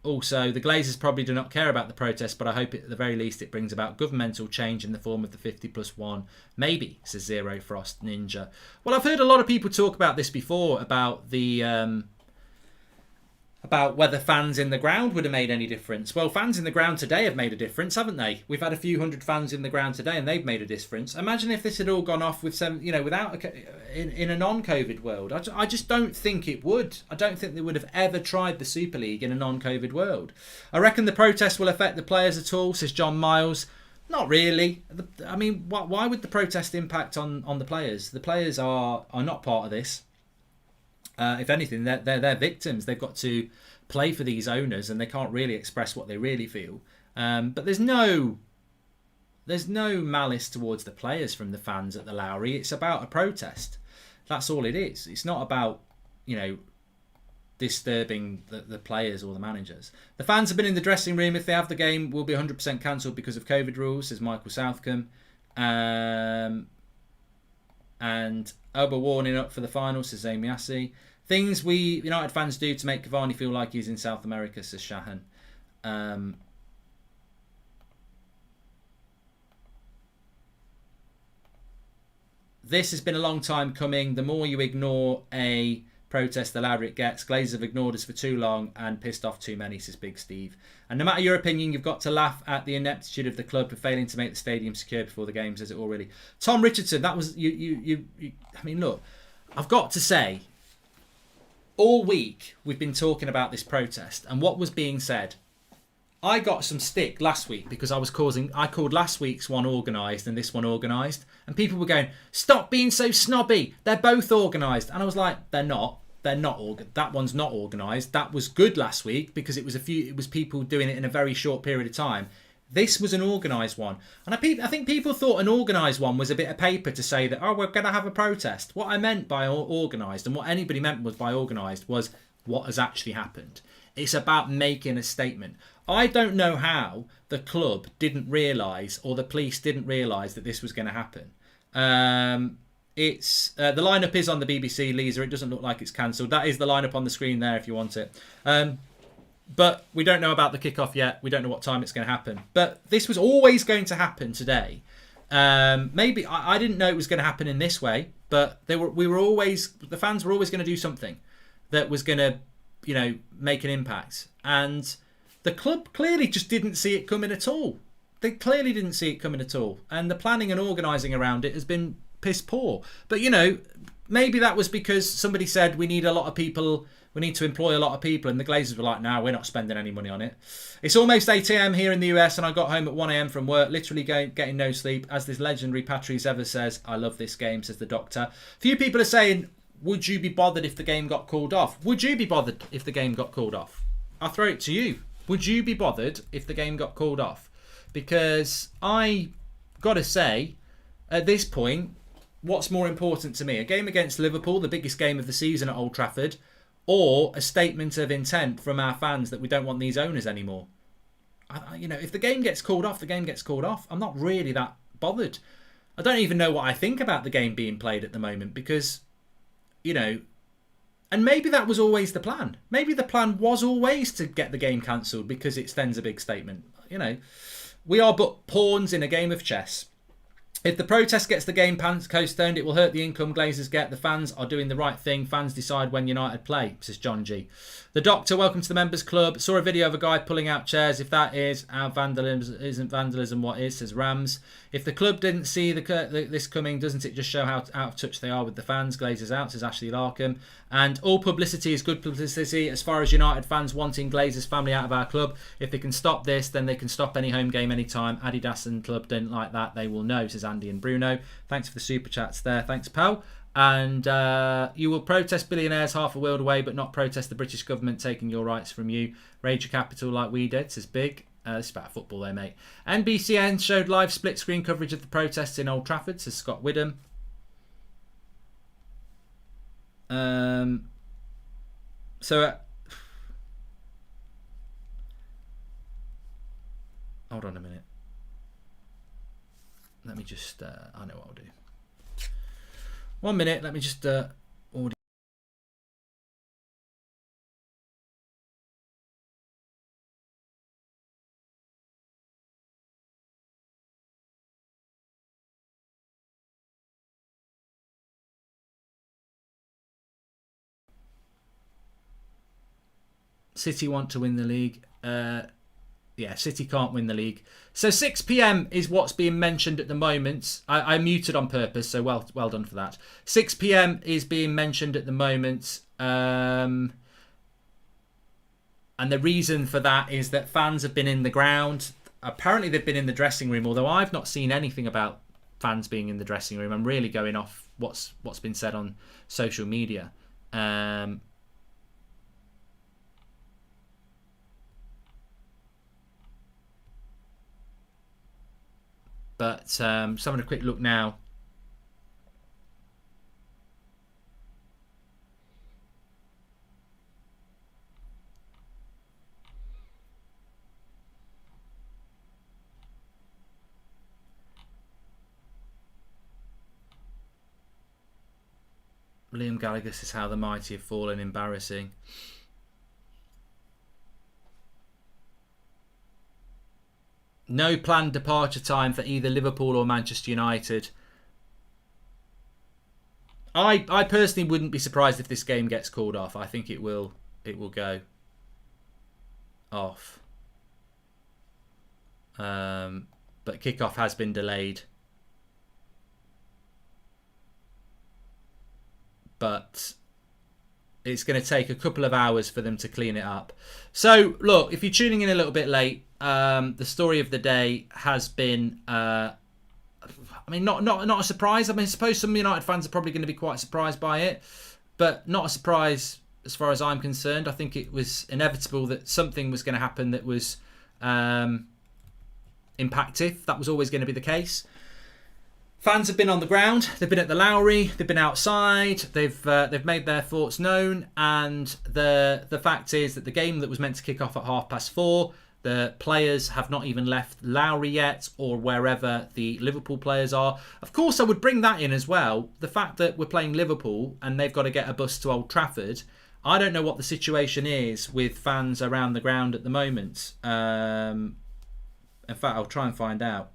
Also, the Glazers probably do not care about the protest, but I hope at the very least it brings about governmental change in the form of the 50+1. Maybe, says Zero Frost Ninja. Well, I've heard a lot of people talk about this before, about the about whether fans in the ground would have made any difference. Well, fans in the ground today have made a difference, haven't they? We've had a few hundred fans in the ground today, and they've made a difference. Imagine if this had all gone off with some, without in a non-COVID world. I just don't think it would. I don't think they would have ever tried the Super League in a non-COVID world. I reckon the protest will affect the players at all, says John Miles. Not really. I mean, why would the protest impact on the players? The players are not part of this. If anything, they're victims. They've got to play for these owners, and they can't really express what they really feel. But there's no malice towards the players from the fans at the Lowry. It's about a protest. That's all it is. It's not about disturbing the players or the managers. The fans have been in the dressing room. If they have the game, will be 100% cancelled because of COVID rules, says Michael Southcombe. And Oba warning up for the final, says Amy Assey. Things we United fans do to make Cavani feel like he's in South America, says Shahan. This has been a long time coming. The more you ignore a protest, the louder it gets. Glazers have ignored us for too long and pissed off too many, says Big Steve. And no matter your opinion, you've got to laugh at the ineptitude of the club for failing to make the stadium secure before the game, says it all really. Tom Richardson, that was you. I mean, look, I've got to say, all week we've been talking about this protest and what was being said. I got some stick last week because I called last week's one organised and this one organised, and people were going, "Stop being so snobby. They're both organised," and I was like, "They're not. That one's not organised. That was good last week because it was people doing it in a very short period of time. This was an organised one, and I think people thought an organised one was a bit of paper to say that, oh, we're going to have a protest. What I meant by organised, and what anybody meant was by organised, was what has actually happened. It's about making a statement. I don't know how the club didn't realise, or the police didn't realise, that this was going to happen. It's the lineup is on the BBC, Lisa. It doesn't look like it's cancelled. That is the lineup on the screen there if you want it. But we don't know about the kickoff yet. We don't know what time it's going to happen. But this was always going to happen today. Maybe I didn't know it was going to happen in this way, but the fans were always going to do something that was going to, make an impact. And the club clearly just didn't see it coming at all. They clearly didn't see it coming at all. And the planning and organising around it has been piss poor. But, maybe that was because somebody said we need a lot of people. We need to employ a lot of people, and the Glazers were like, no, we're not spending any money on it. It's almost 8 a.m. here in the US, and I got home at 1 a.m. from work, literally getting no sleep. As this legendary Patrice Evers says, I love this game, says the doctor. A few people are saying, would you be bothered if the game got called off? Would you be bothered if the game got called off? I'll throw it to you. Would you be bothered if the game got called off? Because I got to say, at this point, what's more important to me? A game against Liverpool, the biggest game of the season at Old Trafford, or a statement of intent from our fans that we don't want these owners anymore? If the game gets called off, the game gets called off. I'm not really that bothered. I don't even know what I think about the game being played at the moment because, and maybe that was always the plan. Maybe the plan was always to get the game cancelled because it sends a big statement. We are but pawns in a game of chess. If the protest gets the game postponed, it will hurt the income Glazers get. The fans are doing the right thing. Fans decide when United play, says John G. The Doctor, welcome to the Members Club. Saw a video of a guy pulling out chairs. If that is our vandalism, isn't vandalism what is, says Rams. If the club didn't see this coming, doesn't it just show how out of touch they are with the fans? Glazers out, says Ashley Larkham. And all publicity is good publicity. As far as United fans wanting Glazers family out of our club, if they can stop this, then they can stop any home game anytime. Adidas and club don't like that, they will know, says Andy and Bruno. Thanks for the super chats there. Thanks, pal. And you will protest billionaires half a world away, but not protest the British government taking your rights from you. Raid your capital like we did, says Big. This is about football there, mate. NBCN showed live split-screen coverage of the protests in Old Trafford, says Scott Widham. Hold on a minute. Let me just... I know what I'll do. 1 minute, let me just... audio. City want to win the league. Yeah, City can't win the league. So 6 p.m. is what's being mentioned at the moment. I muted on purpose, so well done for that. 6 p.m. is being mentioned at the moment. And the reason for that is that fans have been in the ground. Apparently they've been in the dressing room, although I've not seen anything about fans being in the dressing room. I'm really going off what's been said on social media. But just having a quick look now. Liam Gallagher says how the mighty have fallen, embarrassing. No planned departure time for either Liverpool or Manchester United. I personally wouldn't be surprised if this game gets called off. I think it will go off. But kickoff has been delayed. But it's going to take a couple of hours for them to clean it up. So, look, if you're tuning in a little bit late, the story of the day has been, I mean, not a surprise. I mean, I suppose some United fans are probably going to be quite surprised by it, but not a surprise as far as I'm concerned. I think it was inevitable that something was going to happen that was impactive. That was always going to be the case. Fans have been on the ground. They've been at the Lowry. They've been outside. They've made their thoughts known. And the fact is that the game that was meant to kick off at 4:30, the players have not even left Lowry yet, or wherever the Liverpool players are. Of course, I would bring that in as well. The fact that we're playing Liverpool and they've got to get a bus to Old Trafford. I don't know what the situation is with fans around the ground at the moment. In fact, I'll try and find out.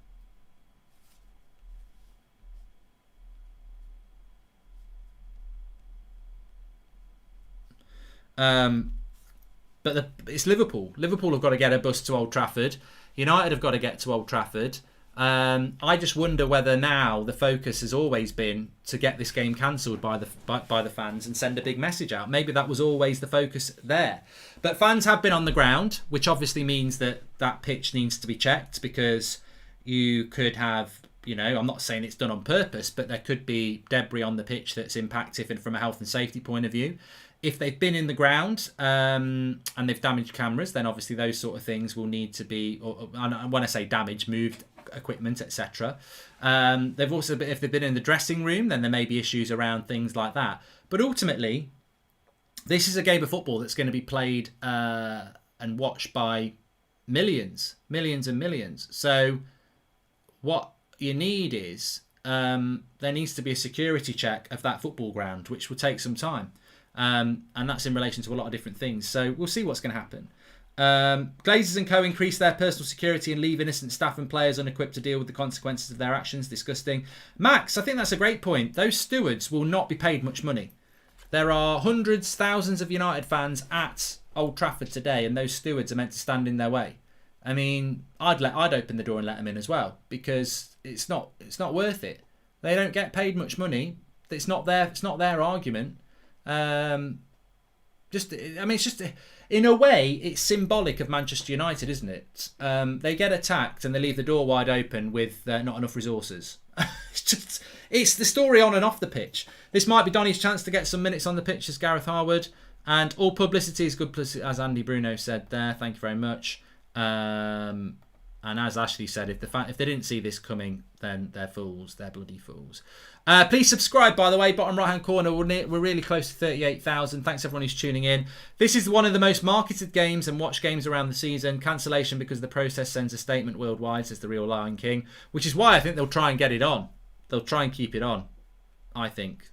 But it's Liverpool. Liverpool have got to get a bus to Old Trafford. United have got to get to Old Trafford. I just wonder whether now the focus has always been to get this game cancelled by the fans and send a big message out. Maybe that was always the focus there. But fans have been on the ground, which obviously means that that pitch needs to be checked, because you could have, you know, I'm not saying it's done on purpose, but there could be debris on the pitch that's impactive from a health and safety point of view. If they've been in the ground and they've damaged cameras, then obviously those sort of things will need to be, or when I say damage, moved equipment, etc. They've also, if they've been in the dressing room, then there may be issues around things like that. But ultimately, this is a game of football that's going to be played and watched by millions and millions. So what you need is, there needs to be a security check of that football ground, which will take some time. And that's in relation to a lot of different things. So we'll see what's going to happen. Glazers and co increase their personal security and leave innocent staff and players unequipped to deal with the consequences of their actions. Disgusting. Max, I think that's a great point. Those stewards will not be paid much money. There are hundreds, thousands of United fans at Old Trafford today, and those stewards are meant to stand in their way. I mean, I'd open the door and let them in as well, because it's not worth it. They don't get paid much money. It's not their argument. It's just in a way it's symbolic of Manchester United, isn't it? They get attacked and they leave the door wide open with not enough resources. It's the story on and off the pitch. This might be Donny's chance to get some minutes on the pitch as Gareth Harwood, and all publicity is good publicity, as Andy Bruno said there. Thank you very much. And as Ashley said, if they didn't see this coming, then they're fools. They're bloody fools. Please subscribe, by the way. Bottom right-hand corner, we're really close to 38,000. Thanks everyone who's tuning in. This is one of the most marketed games and watched games around the season. Cancellation because the process sends a statement worldwide, says the real Lion King, which is why I think they'll try and get it on. They'll try and keep it on, I think.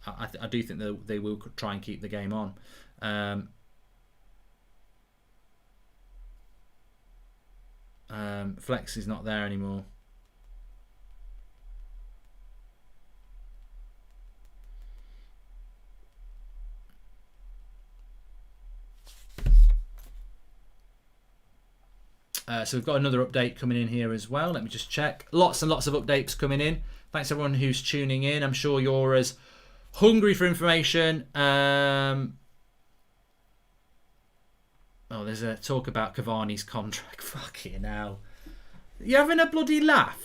I do think they will try and keep the game on. Flex is not there anymore. So we've got another update coming in here as well. Let me just check. Lots and lots of updates coming in. Thanks everyone who's tuning in. I'm sure you're as hungry for information. Oh, there's a talk about Cavani's contract. Fucking hell. You're having a bloody laugh.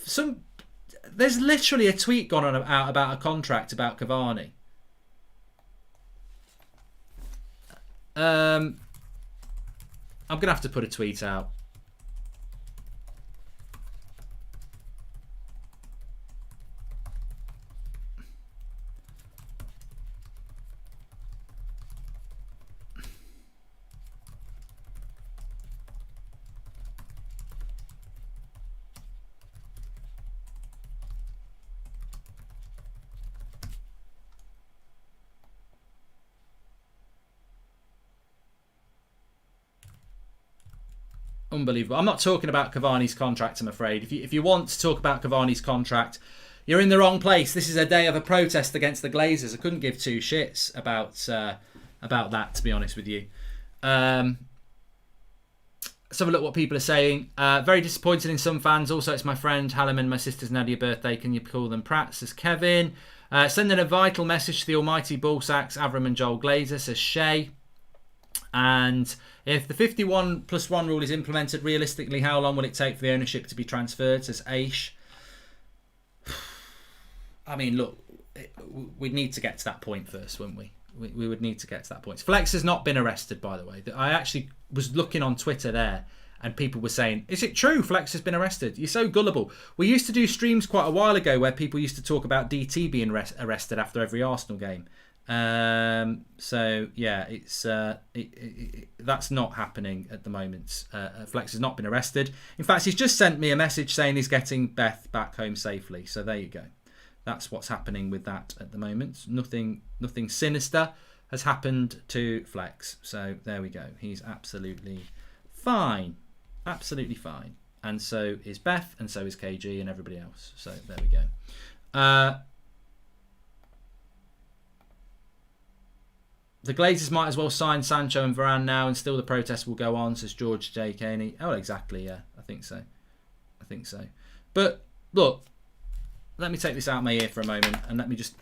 There's literally a tweet gone on out about a contract about Cavani. I'm going to have to put a tweet out. Unbelievable. I'm not talking about Cavani's contract, I'm afraid. If you want to talk about Cavani's contract, you're in the wrong place. This is a day of a protest against the Glazers. I couldn't give two shits about that, to be honest with you. Let's have a look what people are saying. Very disappointed in some fans. Also, it's my friend Hallam and my sister's Nadia birthday. Can you call them Pratt? Says Kevin. Sending a vital message to the almighty ballsacks, Avram and Joel Glazer, says Shay. And if the 51+1 rule is implemented, realistically, how long will it take for the ownership to be transferred, says Aish. I mean, look, we'd need to get to that point first, wouldn't we? We would need to get to that point. Flex has not been arrested, by the way. I actually was looking on Twitter there, and people were saying, is it true Flex has been arrested? You're so gullible. We used to do streams quite a while ago where people used to talk about DT being arrested after every Arsenal game. So yeah, it's that's not happening at the moment. Flex has not been arrested. In fact, he's just sent me a message saying he's getting Beth back home safely. So there you go. That's what's happening with that at the moment. Nothing sinister has happened to Flex. So there we go. He's absolutely fine. Absolutely fine. And so is Beth, and so is KG and everybody else. So there we go. The Glazers might as well sign Sancho and Varane now, and still the protest will go on, says George J. Caney. Oh, exactly, yeah. I think so. But, look, let me take this out of my ear for a moment, and let me just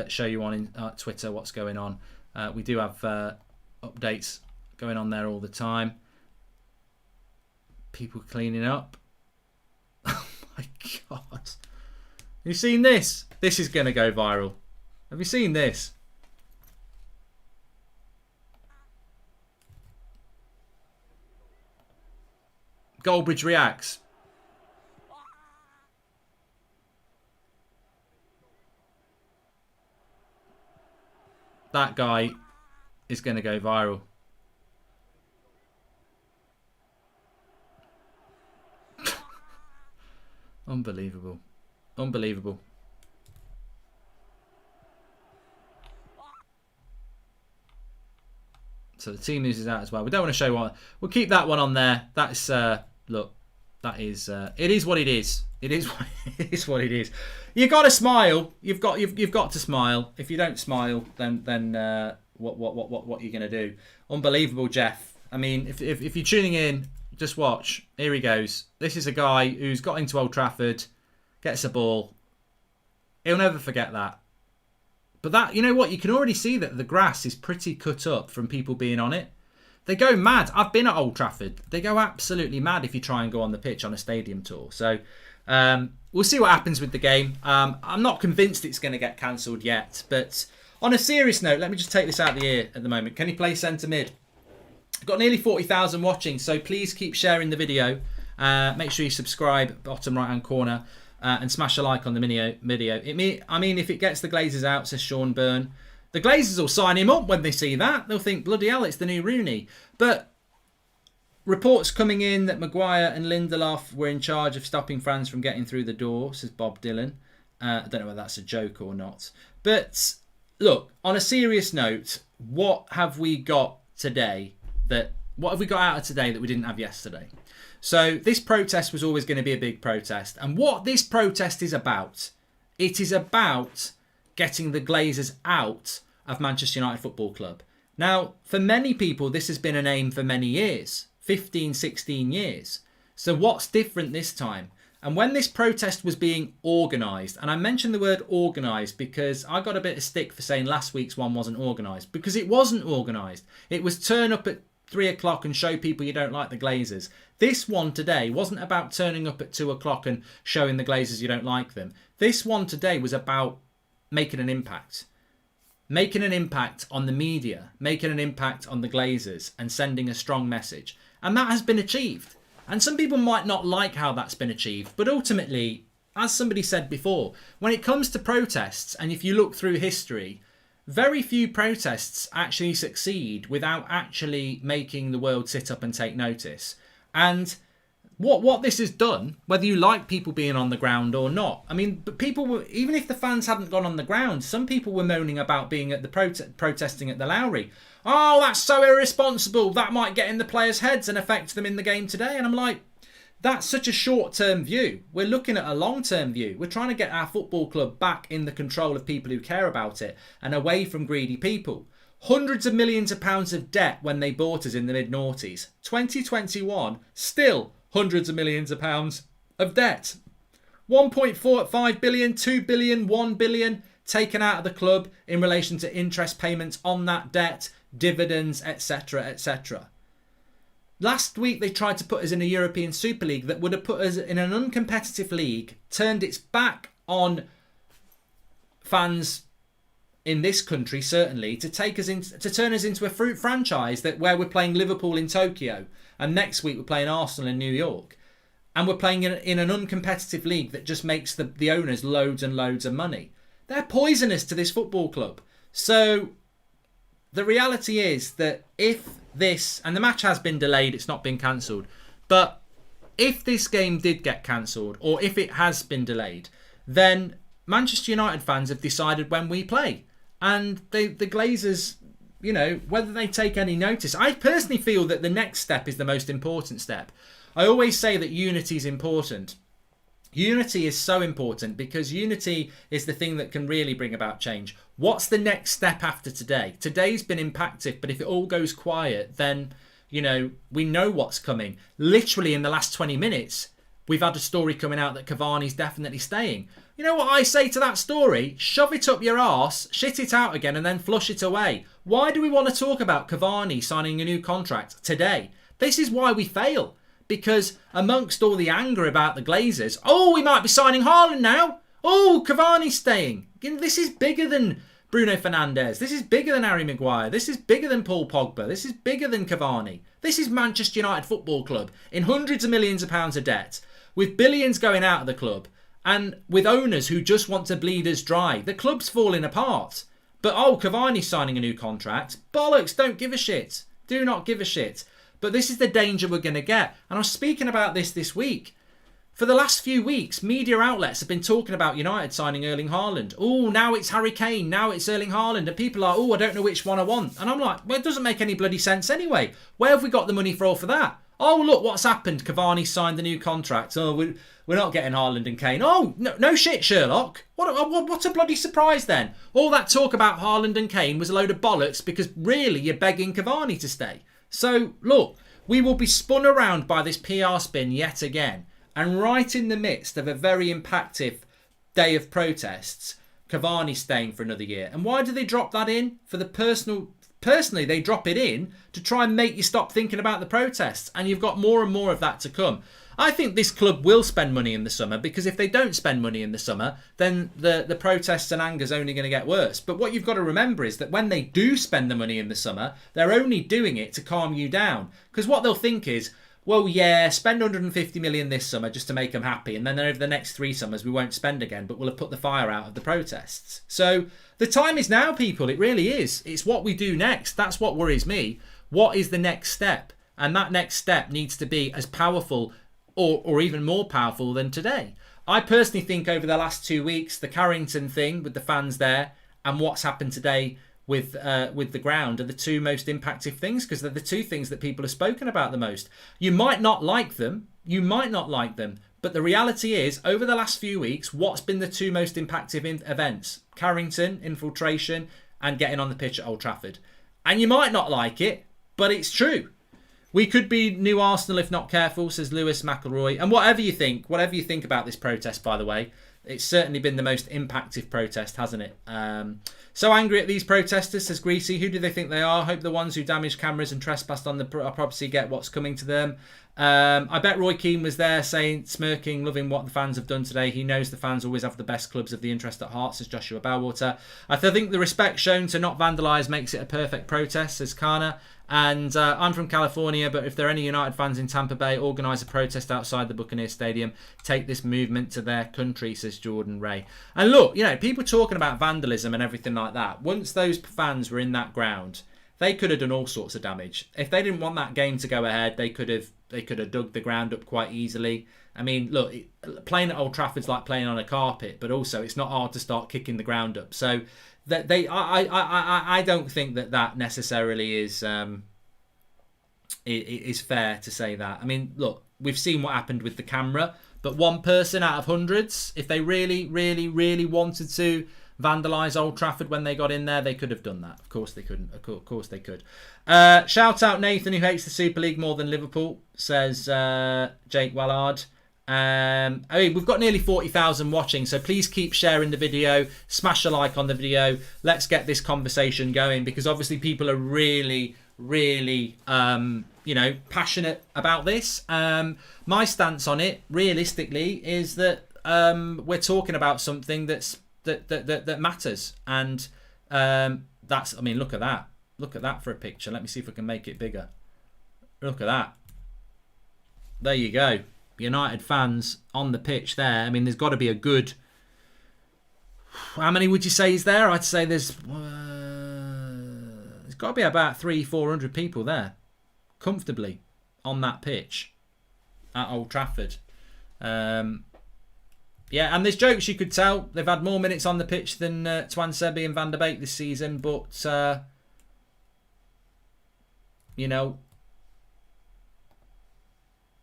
show you on Twitter what's going on. We do have updates going on there all the time. People cleaning up. Oh, my God. Have you seen this? This is going to go viral. Have you seen this? Goldbridge reacts. That guy is going to go viral. Unbelievable. Unbelievable. So the team news is out as well. We don't want to show one. We'll keep that one on there. That's look. That is. It is what it is. It is what it is. You got to smile. You've got to smile. If you don't smile, then what are you gonna do? Unbelievable, Jeff. I mean, if you're tuning in, Just watch. Here he goes. This is a guy who's got into Old Trafford, gets a ball. He'll never forget that. But that, you know what? You can already see that the grass is pretty cut up from people being on it. They go mad. I've been at Old Trafford. They go absolutely mad if you try and go on the pitch on a stadium tour. So we'll see what happens with the game. I'm not convinced it's going to get cancelled yet. But on a serious note, let me just take this out of the ear at the moment. Can he play centre mid? Got nearly 40,000 watching, so please keep sharing the video. Make sure you subscribe, bottom right hand corner, and smash a like on the video. I mean, if it gets the Glazers out, says Sean Byrne, the Glazers will sign him up when they see that. They'll think, bloody hell, it's the new Rooney. But reports coming in that Maguire and Lindelof were in charge of stopping fans from getting through the door, says Bob Dylan. I don't know whether that's a joke or not. But look, on a serious note, what have we got today? What have we got out of today that we didn't have yesterday? So this protest was always going to be a big protest. And what this protest is about, it is about getting the Glazers out of Manchester United Football Club. Now, for many people, this has been an aim for many years, 15, 16 years. So what's different this time? And when this protest was being organised, and I mentioned the word organised because I got a bit of stick for saying last week's one wasn't organised, because it wasn't organised. It was turn up at 3 o'clock and show people you don't like the Glazers. This one today wasn't about turning up at 2 o'clock and showing the Glazers you don't like them. This one today was about making an impact. Making an impact on the media, making an impact on the Glazers and sending a strong message. And that has been achieved. And some people might not like how that's been achieved, but ultimately, as somebody said before, when it comes to protests, and if you look through history, very few protests actually succeed without actually making the world sit up and take notice. And what this has done, whether you like people being on the ground or not, I mean, but people were, even if the fans hadn't gone on the ground, some people were moaning about being at the protesting at the Lowry. Oh, that's so irresponsible. That might get in the players' heads and affect them in the game today. And I'm like, that's such a short-term view. We're looking at a long-term view. We're trying to get our football club back in the control of people who care about it and away from greedy people. Hundreds of millions of pounds of debt when they bought us in the mid-noughties. 2021, still hundreds of millions of pounds of debt. 1.45 billion, 2 billion, 1 billion taken out of the club in relation to interest payments on that debt, dividends, etc., etc. Last week they tried to put us in a European Super League that would have put us in an uncompetitive league, turned its back on fans in this country, certainly, to turn us into a fruit franchise where we're playing Liverpool in Tokyo and next week we're playing Arsenal in New York, and we're playing in an uncompetitive league that just makes the owners loads and loads of money. They're poisonous to this football club. So the reality is that if this, and the match has been delayed, it's not been cancelled, but if this game did get cancelled, or if it has been delayed, then Manchester United fans have decided when we play. And the Glazers, you know, whether they take any notice, I personally feel that the next step is the most important step. I always say that unity is important. Unity is so important because unity is the thing that can really bring about change. What's the next step after today? Today's been impactful, but if it all goes quiet, then, you know, we know what's coming. Literally in the last 20 minutes, we've had a story coming out that Cavani's definitely staying. You know what I say to that story? Shove it up your arse, shit it out again, and then flush it away. Why do we want to talk about Cavani signing a new contract today? This is why we fail. Because amongst all the anger about the Glazers, oh, we might be signing Haaland now. Oh, Cavani's staying. This is bigger than Bruno Fernandes. This is bigger than Harry Maguire. This is bigger than Paul Pogba. This is bigger than Cavani. This is Manchester United Football Club in hundreds of millions of pounds of debt, with billions going out of the club, and with owners who just want to bleed us dry. The club's falling apart. But, oh, Cavani's signing a new contract. Bollocks, don't give a shit. Do not give a shit. But this is the danger we're going to get. And I was speaking about this week. For the last few weeks, media outlets have been talking about United signing Erling Haaland. Oh, now it's Harry Kane. Now it's Erling Haaland. And people are, oh, I don't know which one I want. And I'm like, well, it doesn't make any bloody sense anyway. Where have we got the money for that? Oh, look, what's happened? Cavani signed the new contract. Oh, we're not getting Haaland and Kane. Oh, no shit, Sherlock. What a bloody surprise then. All that talk about Haaland and Kane was a load of bollocks because really you're begging Cavani to stay. So, look, we will be spun around by this PR spin yet again. And right in the midst of a very impactful day of protests, Cavani staying for another year. And why do they drop that in? For the personally, they drop it in to try and make you stop thinking about the protests. And you've got more and more of that to come. I think this club will spend money in the summer, because if they don't spend money in the summer, then the protests and anger is only going to get worse. But what you've got to remember is that when they do spend the money in the summer, they're only doing it to calm you down. Because what they'll think is, well, yeah, spend 150 million this summer just to make them happy. And then over the next 3 summers, we won't spend again, but we'll have put the fire out of the protests. So the time is now, people. It really is. It's what we do next. That's what worries me. What is the next step? And that next step needs to be as powerful or even more powerful than today. I personally think over the last 2 weeks, the Carrington thing with the fans there and what's happened today with the ground are the 2 most impactful things, because they're the 2 things that people have spoken about the most. You might not like them. You might not like them. But the reality is, over the last few weeks, what's been the 2 most impactful events? Carrington, infiltration, and getting on the pitch at Old Trafford. And you might not like it, but it's true. We could be new Arsenal if not careful, says Lewis McElroy. And whatever you think about this protest, by the way, it's certainly been the most impactful protest, hasn't it? So angry at these protesters, says Greasy. Who do they think they are? Hope the ones who damaged cameras and trespassed on the property get what's coming to them. I bet Roy Keane was there saying, smirking, loving what the fans have done today. He knows the fans always have the best clubs of the interest at heart, says Joshua Bellwater. I think the respect shown to not vandalise makes it a perfect protest, says Kana. And I'm from California, but if there are any United fans in Tampa Bay, organise a protest outside the Buccaneers Stadium. Take this movement to their country, says Jordan Ray. And look, people talking about vandalism and everything like that. Once those fans were in that ground, they could have done all sorts of damage. If they didn't want that game to go ahead, they could have dug the ground up quite easily. I mean, look, playing at Old Trafford's like playing on a carpet, but also it's not hard to start kicking the ground up. So that I don't think that necessarily is fair to say that. I mean, look, we've seen what happened with the camera, but 1 person out of hundreds, if they really, really, really wanted to vandalise Old Trafford when they got in there, they could have done that. Of course they couldn't. Of course they could. Shout out Nathan, who hates the Super League more than Liverpool, says Jake Wallard. We've got nearly 40,000 watching, so please keep sharing the video, smash a like on the video. Let's get this conversation going, because obviously people are really, really passionate about this. My stance on it, realistically, is that we're talking about something that matters, and that's, I mean, look at that for a picture. Let me see if I can make it bigger. Look at that. There you go. United fans on the pitch there. I mean, there's got to be a good... How many would you say is there? I'd say there's got to be about 300-400 people there, comfortably, on that pitch at Old Trafford. Yeah, and there's jokes you could tell. They've had more minutes on the pitch than Twan Sebi and Van der Beek this season, but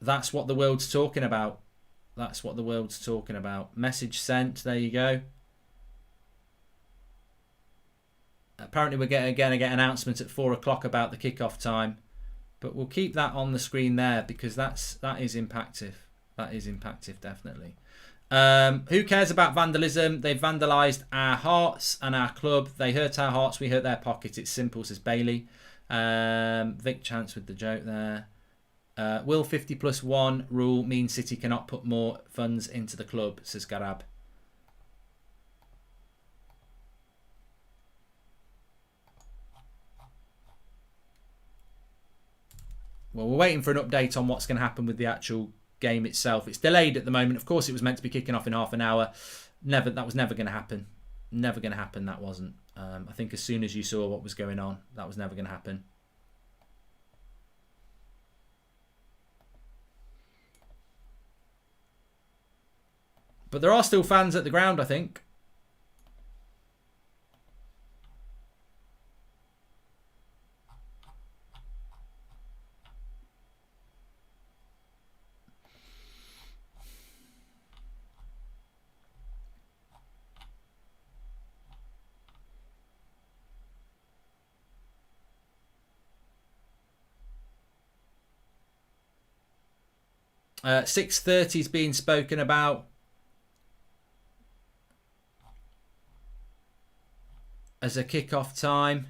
that's what the world's talking about. That's what the world's talking about. Message sent. There you go. Apparently we're going to get an announcement at 4 o'clock about the kickoff time. But we'll keep that on the screen there, because that is impactful. That is impactful, definitely. Who cares about vandalism? They've vandalised our hearts and our club. They hurt our hearts, we hurt their pockets. It's simple, says Bailey. Vic Chance with the joke there. Will 50+1 rule mean City cannot put more funds into the club, says Garab. Well, we're waiting for an update on what's going to happen with the actual game itself. It's delayed at the moment. Of course, it was meant to be kicking off in half an hour. That was never going to happen. Never going to happen. That wasn't. I think as soon as you saw what was going on, that was never going to happen. But there are still fans at the ground, I think. 6:30 is being spoken about as a kick-off time.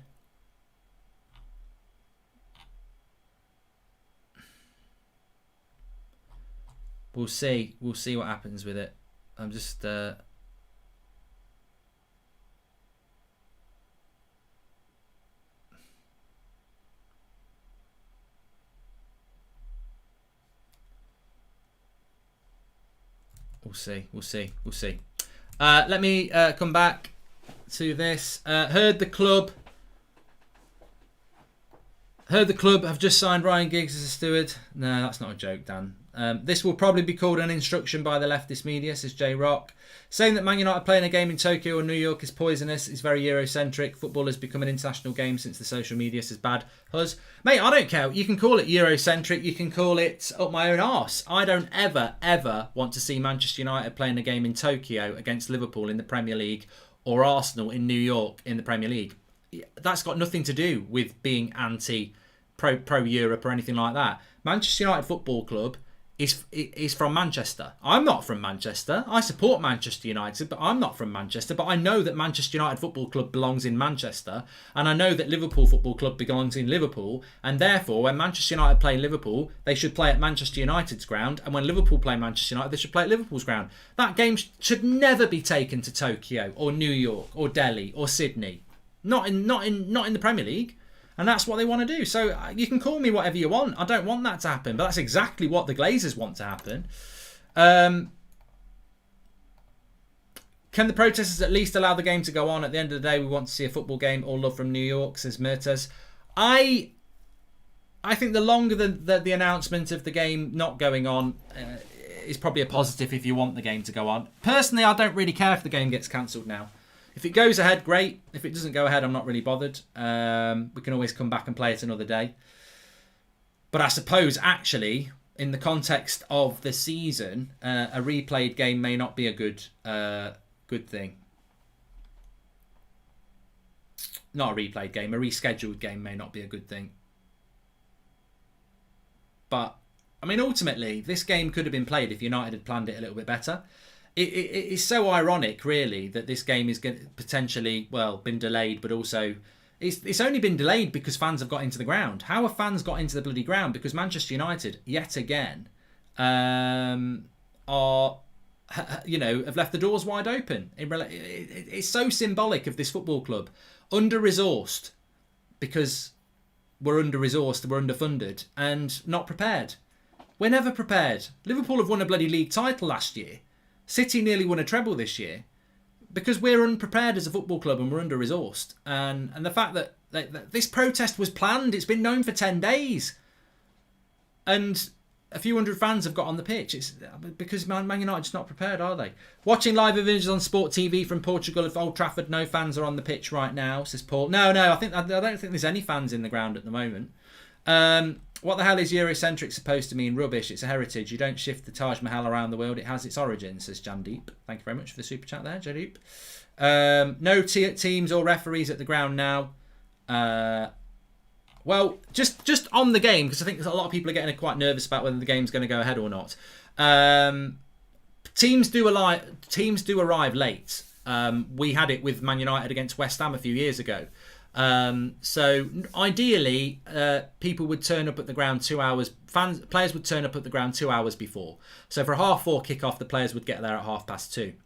We'll see. We'll see what happens with it. I'm just... We'll see. We'll see. We'll see. Let me come back to this. Heard the club have just signed Ryan Giggs as a steward. No, that's not a joke, Dan. This will probably be called an instruction by the leftist media, says J Rock. Saying that Man United playing a game in Tokyo or New York is poisonous is very Eurocentric. Football has become an international game since the social media says bad. Huz. Mate, I don't care. You can call it Eurocentric. You can call it up my own arse. I don't ever want to see Manchester United playing a game in Tokyo against Liverpool in the Premier League or Arsenal in New York in the Premier League. That's got nothing to do with being pro-Europe or anything like that. Manchester United Football Club is from Manchester. I'm not from Manchester. I support Manchester United, but I'm not from Manchester. But I know that Manchester United Football Club belongs in Manchester, and I know that Liverpool Football Club belongs in Liverpool, and therefore when Manchester United play Liverpool, they should play at Manchester United's ground, and when Liverpool play Manchester United, they should play at Liverpool's ground. That game should never be taken to Tokyo or New York or Delhi or Sydney. Not in the Premier League. And that's what they want to do. So you can call me whatever you want. I don't want that to happen. But that's exactly what the Glazers want to happen. Can the protesters at least allow the game to go on? At the end of the day, we want to see a football game. All love from New York, says Mertes. I think the longer the announcement of the game not going on is probably a positive if you want the game to go on. Personally, I don't really care if the game gets cancelled now. If it goes ahead, great. If it doesn't go ahead, I'm not really bothered. We can always come back and play it another day. But I suppose, actually, in the context of the season, a replayed game may not be a good thing. Not a replayed game. A rescheduled game may not be a good thing. But, I mean, ultimately, this game could have been played if United had planned it a little bit better. It's so ironic, really, that this game is potentially, well, been delayed, but also it's only been delayed because fans have got into the ground. How have fans got into the bloody ground? Because Manchester United, yet again, have left the doors wide open. It's so symbolic of this football club. Under-resourced because we're under-resourced, we're underfunded, and not prepared. We're never prepared. Liverpool have won a bloody league title last year. City nearly won a treble this year because we're unprepared as a football club and we're under-resourced. And the fact that this protest was planned, it's been known for 10 days. And a few hundred fans have got on the pitch. It's because Man United's not prepared, are they? Watching live images on Sport TV from Portugal at Old Trafford. No fans are on the pitch right now, says Paul. No, I don't think there's any fans in the ground at the moment. What the hell is Eurocentric supposed to mean? Rubbish. It's a heritage. You don't shift the Taj Mahal around the world. It has its origins, says Jandeep. Thank you very much for the super chat there, Jandeep. No teams or referees at the ground now. Well, just on the game, because I think a lot of people are getting quite nervous about whether the game's going to go ahead or not. Teams do arrive late. We had it with Man United against West Ham a few years ago. So ideally, people would turn up at the ground 2 hours. Players would turn up at the ground 2 hours before. So for a 4:30 kickoff, the players would get there at 2:30.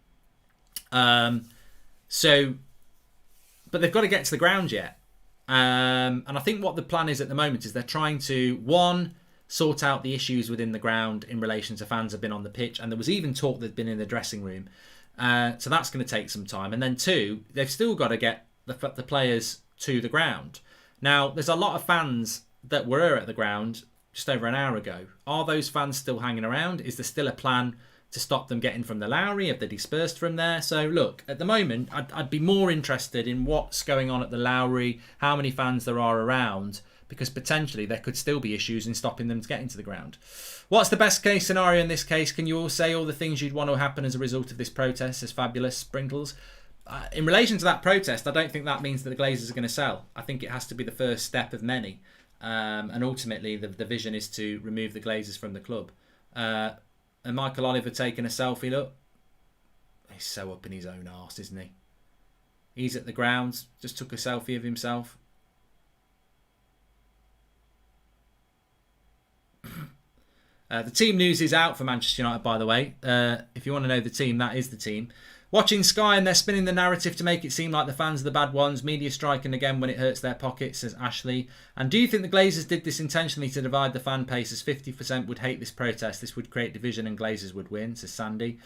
But they've got to get to the ground yet. And I think what the plan is at the moment is they're trying to, one, sort out the issues within the ground in relation to fans have been on the pitch, and there was even talk they'd been in the dressing room. So that's going to take some time. And then two, they've still got to get the players to the ground. Now, there's a lot of fans that were at the ground just over an hour ago. Are those fans still hanging around? Is there still a plan to stop them getting from the Lowry? Have they dispersed from there? So look, at the moment, I'd be more interested in what's going on at the Lowry, how many fans there are around, because potentially there could still be issues in stopping them getting to the ground. What's the best case scenario in this case? Can you all say all the things you'd want to happen as a result of this protest? Says Fabulous Sprinkles. In relation to that protest, I don't think that means that the Glazers are going to sell. I think it has to be the first step of many. And ultimately, the vision is to remove the Glazers from the club. And Michael Oliver taking a selfie, look. He's so up in his own arse, isn't he? He's at the grounds, just took a selfie of himself. The team news is out for Manchester United, by the way. If you want to know the team, that is the team. Watching Sky and they're spinning the narrative to make it seem like the fans are the bad ones. Media striking again when it hurts their pockets, says Ashley. And do you think the Glazers did this intentionally to divide the fan base, as 50% would hate this protest? This would create division and Glazers would win, says Sandy.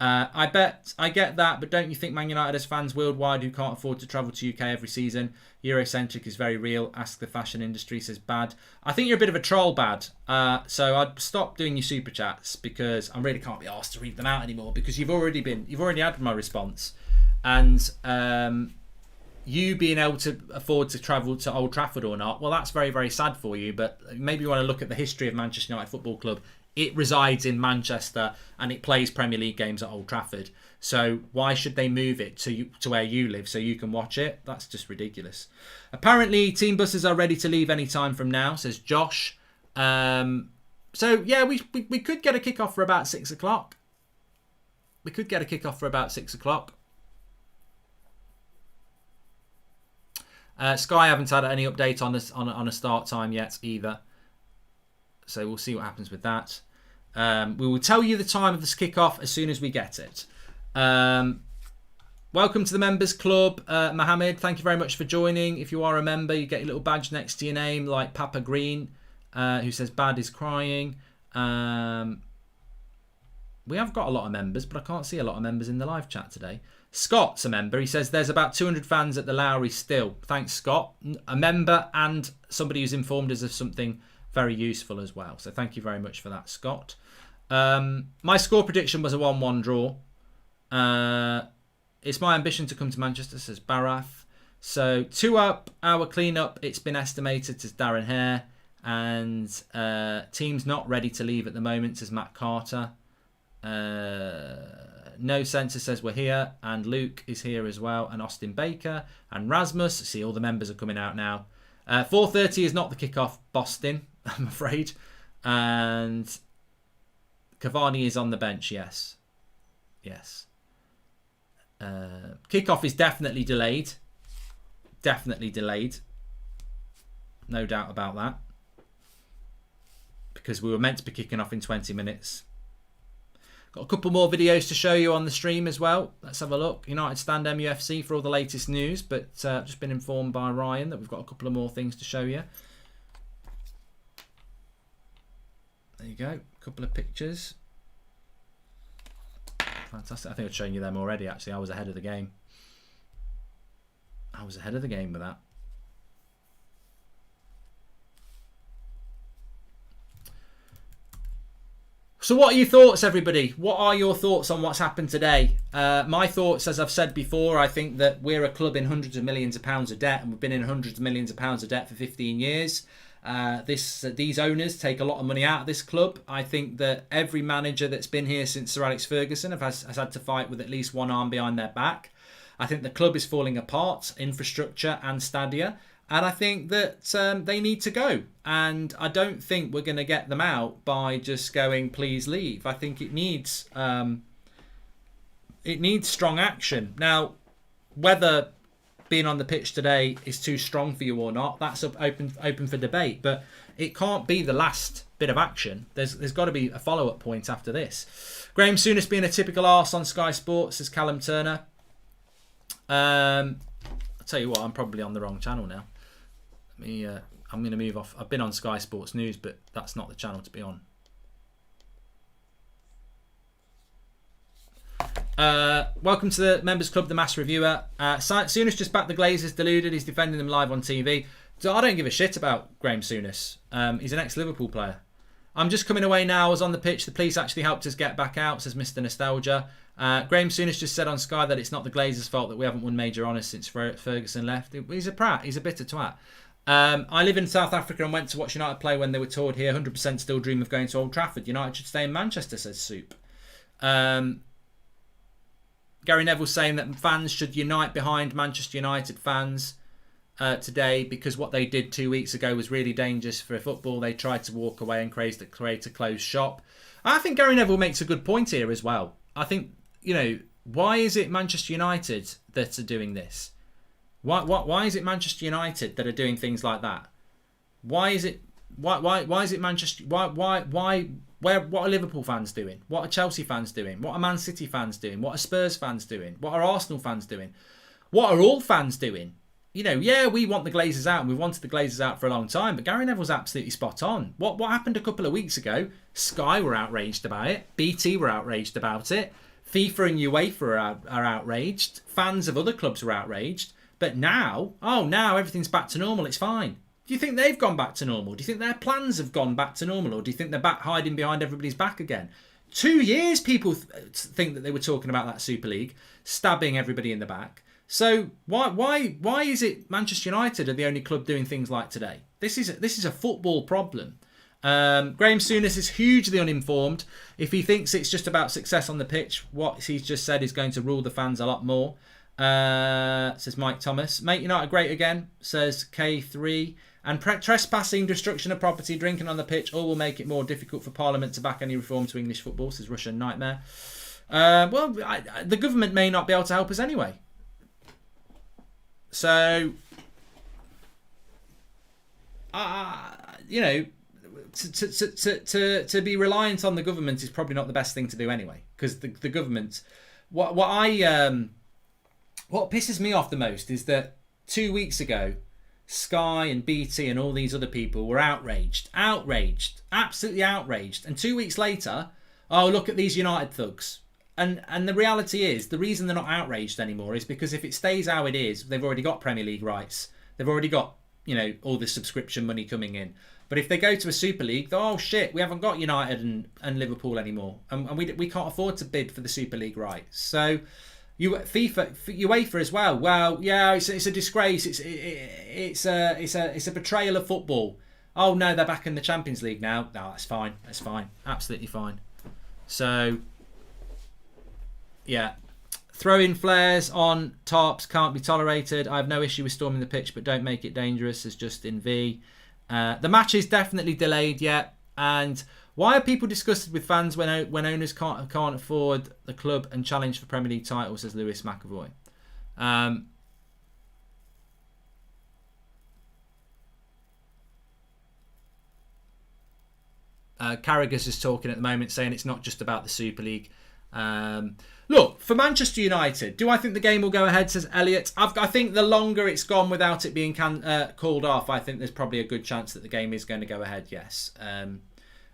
I get that, but don't you think Man United has fans worldwide who can't afford to travel to UK every season? Eurocentric is very real. Ask the fashion industry, says Bad. I think you're a bit of a troll, Bad. So I'd stop doing your super chats because I really can't be asked to read them out anymore because you've already had my response, and you being able to afford to travel to Old Trafford or not, well, that's very, very sad for you. But maybe you want to look at the history of Manchester United Football Club. It resides in Manchester and it plays Premier League games at Old Trafford. So why should they move it to where you live so you can watch it? That's just ridiculous. Apparently, team buses are ready to leave any time from now, says Josh. So yeah, we could get a kickoff for about 6 o'clock. We could get a kickoff for about 6 o'clock. Sky haven't had any update on a start time yet either. So we'll see what happens with that. We will tell you the time of this kickoff as soon as we get it. Welcome to the Members Club, Mohammed. Thank you very much for joining. If you are a member, you get your little badge next to your name, like Papa Green, who says Bad is crying. We have got a lot of members, but I can't see a lot of members in the live chat today. Scott's a member. He says there's about 200 fans at the Lowry still. Thanks, Scott. A member and somebody who's informed us of something very useful as well. So thank you very much for that, Scott. My score prediction was a 1-1 draw. It's my ambition to come to Manchester, says Barath. So 2-up, our clean-up, it's been estimated, says Darren Hare. And team's not ready to leave at the moment, says Matt Carter. No Censor says we're here. And Luke is here as well. And Austin Baker. And Rasmus. See, all the members are coming out now. 4:30 is not the kickoff, Boston, I'm afraid. And Cavani is on the bench, yes. Yes. Kickoff is definitely delayed. Definitely delayed. No doubt about that. Because we were meant to be kicking off in 20 minutes. Got a couple more videos to show you on the stream as well. Let's have a look. United stand MUFC for all the latest news. But I've just been informed by Ryan that we've got a couple of more things to show you. There you go. A couple of pictures. Fantastic. I think I've shown you them already, actually. I was ahead of the game. I was ahead of the game with that. So what are your thoughts, everybody? What are your thoughts on what's happened today? My thoughts, as I've said before, I think that we're a club in hundreds of millions of pounds of debt, and we've been in hundreds of millions of pounds of debt for 15 years. These owners take a lot of money out of this club. I think that every manager that's been here since Sir Alex Ferguson has had to fight with at least one arm behind their back. I think the club is falling apart, infrastructure and stadia. And I think that they need to go. And I don't think we're going to get them out by just going, please leave. I think it needs strong action. Now, whether being on the pitch today is too strong for you or not, that's open for debate. But it can't be the last bit of action. There's got to be a follow-up point after this. Graham Souness being a typical arse on Sky Sports, says Callum Turner. I'll tell you what, I'm probably on the wrong channel now. I'm going to move off. I've been on Sky Sports News, but that's not the channel to be on. Welcome to the Members Club, the Mass Reviewer. Souness just backed the Glazers, deluded. He's defending them live on TV. So I don't give a shit about Graham Souness. He's an ex-Liverpool player. I'm just coming away now. I was on the pitch. The police actually helped us get back out, says Mr. Nostalgia. Graham Souness just said on Sky that it's not the Glazers' fault that we haven't won major honours since Ferguson left. He's a prat. He's a bitter twat. I live in South Africa and went to watch United play when they were toured here. 100% still dream of going to Old Trafford. United should stay in Manchester, says Soup. Gary Neville saying that fans should unite behind Manchester United fans. today because what they did 2 weeks ago was really dangerous for football. They tried to walk away and create a closed shop. I think Gary Neville makes a good point here as well. I think, why is it Manchester United that are doing this? Why is it Manchester United that are doing things like that? Why is it Manchester? What are Liverpool fans doing? What are Chelsea fans doing? What are Man City fans doing? What are Spurs fans doing? What are Arsenal fans doing? What are all fans doing? We want the Glazers out, and we've wanted the Glazers out for a long time, but Gary Neville's absolutely spot on. What happened a couple of weeks ago? Sky were outraged about it. BT were outraged about it. FIFA and UEFA are outraged. Fans of other clubs are outraged. But now everything's back to normal. It's fine. Do you think they've gone back to normal? Do you think their plans have gone back to normal? Or do you think they're back hiding behind everybody's back again? 2 years people think that they were talking about that Super League, stabbing everybody in the back. So why is it Manchester United are the only club doing things like today? This is a football problem. Graham Souness is hugely uninformed. If he thinks it's just about success on the pitch, what he's just said is going to rule the fans a lot more. Says Mike Thomas. Make United great again, says K3. And trespassing, destruction of property, drinking on the pitch, all will make it more difficult for Parliament to back any reform to English football, says Russian Nightmare. The government may not be able to help us anyway. So, to be reliant on the government is probably not the best thing to do anyway, because the government, what pisses me off the most is that 2 weeks ago, Sky and BT and all these other people were outraged, absolutely outraged, and 2 weeks later, oh, look at these United thugs. And the reality is, the reason they're not outraged anymore is because if it stays how it is, they've already got Premier League rights. They've already got, all the subscription money coming in. But if they go to a Super League, oh shit, we haven't got United and Liverpool anymore. And we can't afford to bid for the Super League rights. So UEFA as well. Well, yeah, it's a disgrace. It's a betrayal of football. Oh no, they're back in the Champions League now. No, that's fine. That's fine. Absolutely fine. So, yeah. Throwing flares on tarps can't be tolerated. I have no issue with storming the pitch, but don't make it dangerous, as Justin V. The match is definitely delayed yet. And why are people disgusted with fans when owners can't afford the club and challenge for Premier League titles, says Lewis McAvoy. Carragher's is talking at the moment, saying it's not just about the Super League. Look, for Manchester United, do I think the game will go ahead, says Elliot? I think the longer it's gone without it being called off, I think there's probably a good chance that the game is going to go ahead, yes.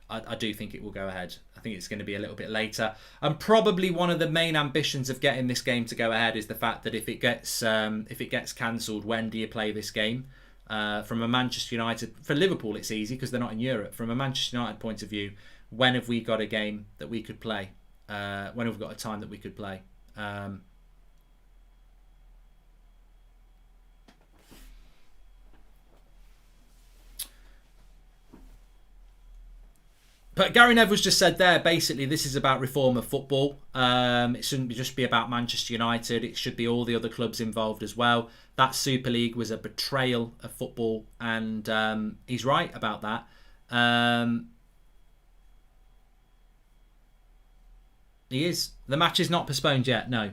I do think it will go ahead. I think it's going to be a little bit later. And probably one of the main ambitions of getting this game to go ahead is the fact that if it gets cancelled, when do you play this game? From a Manchester United, for Liverpool it's easy because they're not in Europe. From a Manchester United point of view, when have we got a game that we could play? When have we got a time that we could play? But Gary Neville's just said there, basically, this is about reform of football. It shouldn't just be about Manchester United. It should be all the other clubs involved as well. That Super League was a betrayal of football, and he's right about that. He is. The match is not postponed yet, no.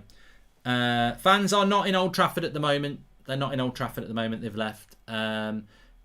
Fans are not in Old Trafford at the moment. They're not in Old Trafford at the moment. They've left.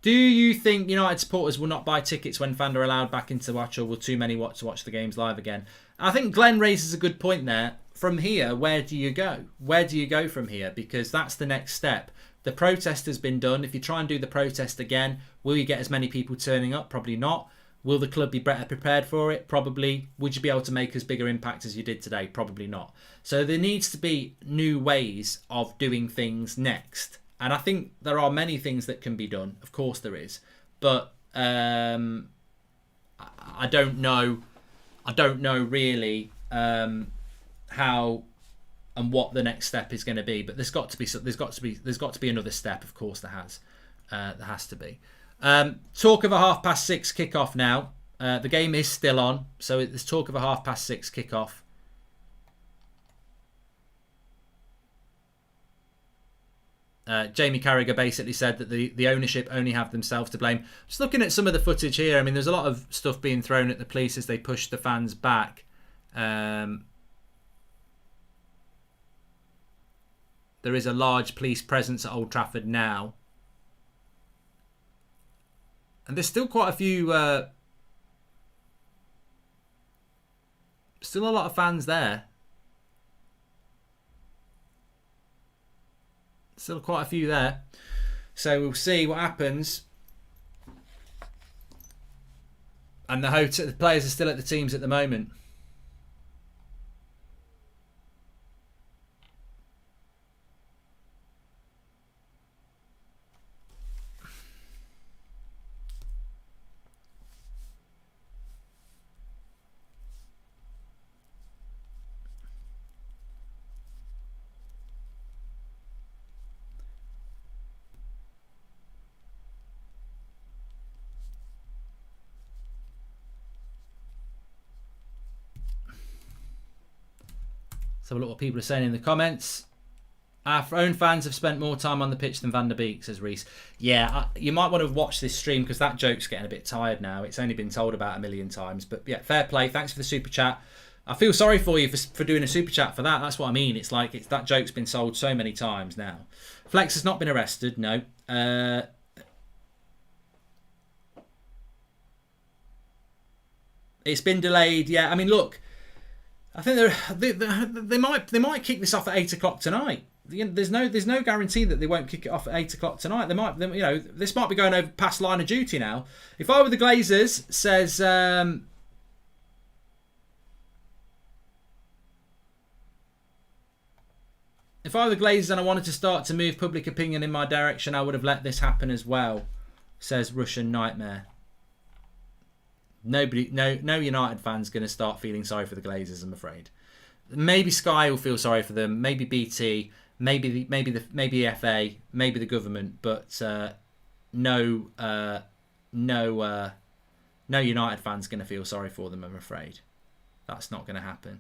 Do you think United supporters will not buy tickets when fans are allowed back into watch, or will too many want to watch the games live again? I think Glenn raises a good point there. From here, where do you go? Where do you go from here? Because that's the next step. The protest has been done. If you try and do the protest again, will you get as many people turning up? Probably not. Will the club be better prepared for it? Probably. Would you be able to make as bigger impact as you did today? Probably not. So there needs to be new ways of doing things next. And I think there are many things that can be done. Of course there is. But I don't know. I don't know really how and what the next step is going to be. But there's got to be another step. Of course there has. There has to be. Talk of a 6:30 kickoff now. The game is still on, so there's talk of a 6:30 kickoff. Jamie Carragher basically said that the ownership only have themselves to blame. Just looking at some of the footage here, I mean, there's a lot of stuff being thrown at the police as they push the fans back. There is a large police presence at Old Trafford now. And there's still quite a few... still a lot of fans there. Still quite a few there. So we'll see what happens. And the players are still at the teams at the moment. So look what people are saying in the comments. Our own fans have spent more time on the pitch than Van der Beek, says Reese. Yeah, you might want to watch this stream because that joke's getting a bit tired now. It's only been told about 1 million times. But yeah, fair play. Thanks for the super chat. I feel sorry for you for doing a super chat for that. That's what I mean. It's like that joke's been sold so many times now. Flex has not been arrested. No. It's been delayed. Yeah, I mean, look. I think they might kick this off at 8 o'clock tonight. There's no guarantee that they won't kick it off at 8 o'clock tonight. This might be going over past line of duty now. If I were the Glazers, says if I were the Glazers and I wanted to start to move public opinion in my direction, I would have let this happen as well, says Russian Nightmare. No United fan's going to start feeling sorry for the Glazers, I'm afraid. Maybe Sky will feel sorry for them. Maybe BT. Maybe the FA. Maybe the government. But no United fan's going to feel sorry for them, I'm afraid. That's not going to happen.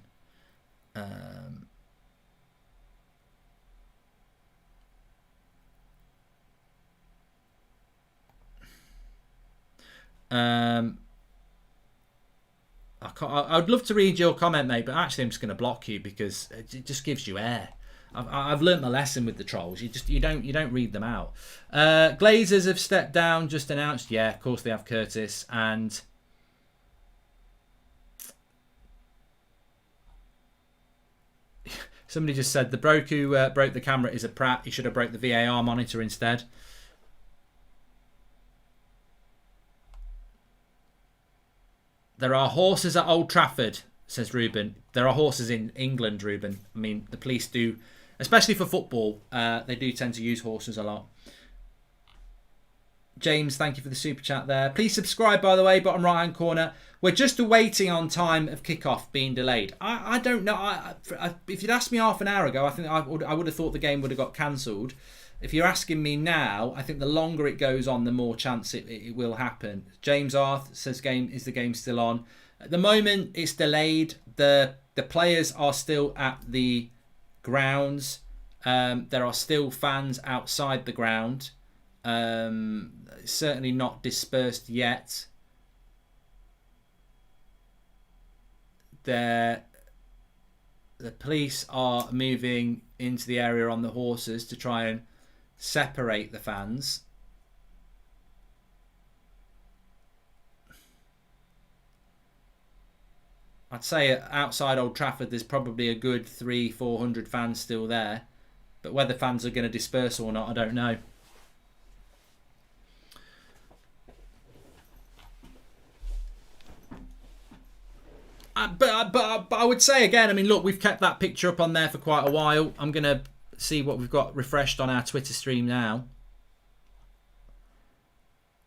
I'd love to read your comment, mate, but actually I'm just going to block you because it just gives you air. I've learnt my lesson with the trolls. You don't read them out. Glazers have stepped down, just announced. Yeah, of course they have, Curtis. And somebody just said the bloke who broke the camera is a prat. He should have broke the VAR monitor instead. There are horses at Old Trafford, says Ruben. There are horses in England, Ruben. I mean, the police do, especially for football, they do tend to use horses a lot. James, thank you for the super chat there. Please subscribe, by the way, bottom right-hand corner. We're just awaiting on time of kickoff being delayed. I don't know. If you'd asked me half an hour ago, I think I would have thought the game would have got cancelled. If you're asking me now, I think the longer it goes on, the more chance it will happen. James Arth says, is the game still on? At the moment, it's delayed. The players are still at the grounds. There are still fans outside the ground. Certainly not dispersed yet. The police are moving into the area on the horses to try and separate the fans. I'd say outside Old Trafford there's probably a good 300-400 fans still there, but whether fans are going to disperse or not, I don't know. But I would say again, I mean, look, we've kept that picture up on there for quite a while. I'm going to see what we've got refreshed on our Twitter stream now.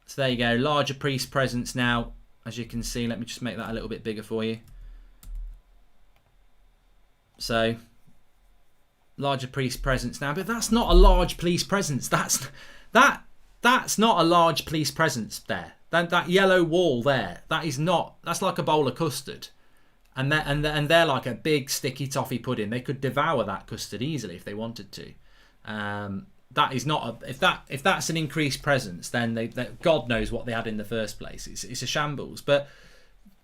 So there you go, larger priest presence now, as you can see. Let me just make that a little bit bigger for you. So larger police presence now, but that's not a large police presence. That's not a large police presence there. That yellow wall there, that's like a bowl of custard. And they're like a big sticky toffee pudding. They could devour that custard easily if they wanted to. that is not if that's an increased presence, then they God knows what they had in the first place. It's a shambles. But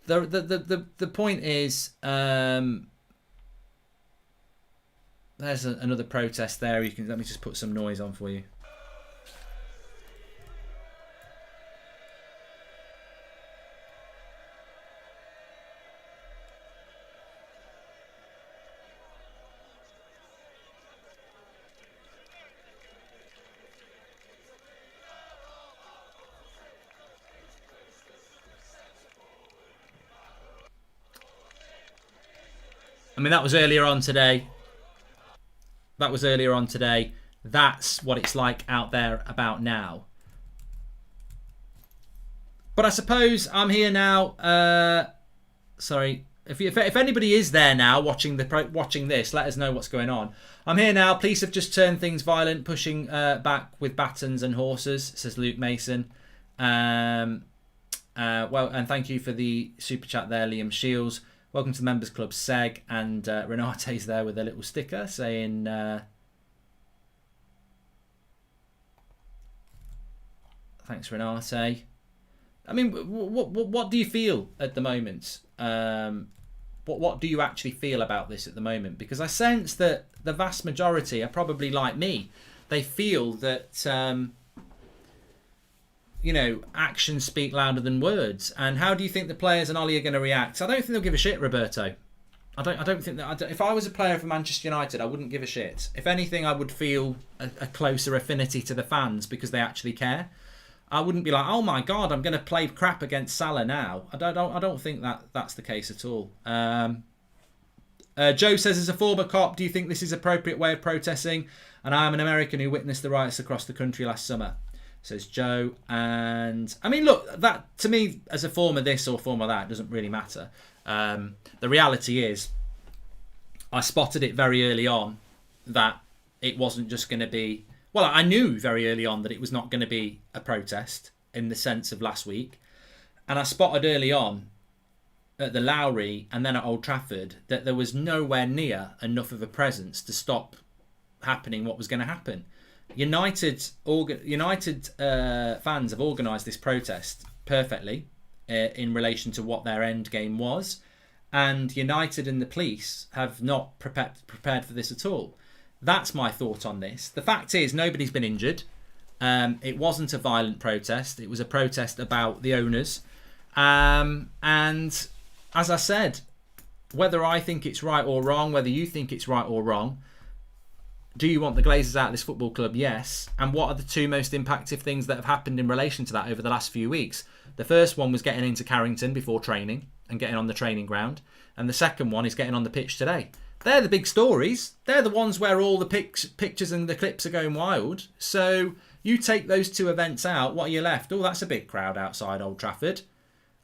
the point is, there's another protest there. You can let me just put some noise on for you. I mean, that was earlier on today. That's what it's like out there about now. But I suppose I'm here now. Sorry, if anybody is there now watching this, let us know what's going on. I'm here now. Police have just turned things violent, pushing back with batons and horses, says Luke Mason. Well, and thank you for the super chat there, Liam Shields. Welcome to the Members Club, Seg, and Renate's there with a little sticker saying, thanks, Renate. I mean, what do you feel at the moment? What do you actually feel about this at the moment? Because I sense that the vast majority are probably like me. They feel that, you know, actions speak louder than words. And how do you think the players and Ollie are going to react? I don't think they'll give a shit, Roberto. I don't think that. If I was a player for Manchester United, I wouldn't give a shit. If anything, I would feel a closer affinity to the fans because they actually care. I wouldn't be like, oh my god, I'm going to play crap against Salah now. I don't think that's the case at all. Joe says, as a former cop, do you think this is an appropriate way of protesting? And I am an American who witnessed the riots across the country last summer, says Joe. And I mean, look, that to me, as a former this or former that, doesn't really matter. The reality is, I spotted it very early on that it wasn't just going to be. Well, I knew very early on that it was not going to be a protest in the sense of last week. And I spotted early on at the Lowry and then at Old Trafford that there was nowhere near enough of a presence to stop happening what was going to happen. United fans have organised this protest perfectly in relation to what their end game was. And United and the police have not prepared for this at all. That's my thought on this. The fact is, nobody's been injured. It wasn't a violent protest. It was a protest about the owners. And as I said, whether I think it's right or wrong, whether you think it's right or wrong, do you want the Glazers out of this football club? Yes. And what are the two most impactful things that have happened in relation to that over the last few weeks? The first one was getting into Carrington before training and getting on the training ground. And the second one is getting on the pitch today. They're the big stories. They're the ones where all the pictures and the clips are going wild. So you take those two events out, what are you left? Oh, that's a big crowd outside Old Trafford.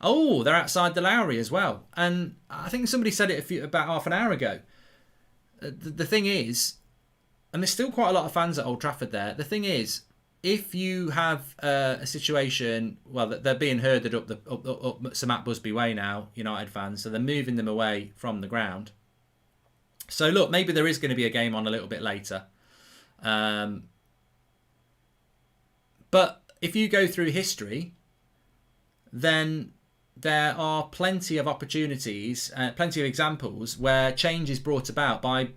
Oh, they're outside the Lowry as well. And I think somebody said it about half an hour ago. The thing is, and there's still quite a lot of fans at Old Trafford there. The thing is, if you have a situation, well, they're being herded up Sir Matt Busby way now, United fans, so they're moving them away from the ground. So look, maybe there is going to be a game on a little bit later. But if you go through history, then there are plenty of opportunities, plenty of examples where change is brought about by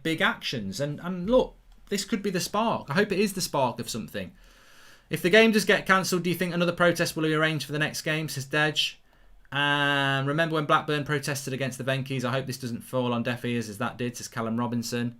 big actions. And look, this could be the spark. I hope it is the spark of something. If the game does get cancelled, do you think another protest will be arranged for the next game, says Dej? Remember when Blackburn protested against the Venkies? I hope this doesn't fall on deaf ears as that did, says Callum Robinson.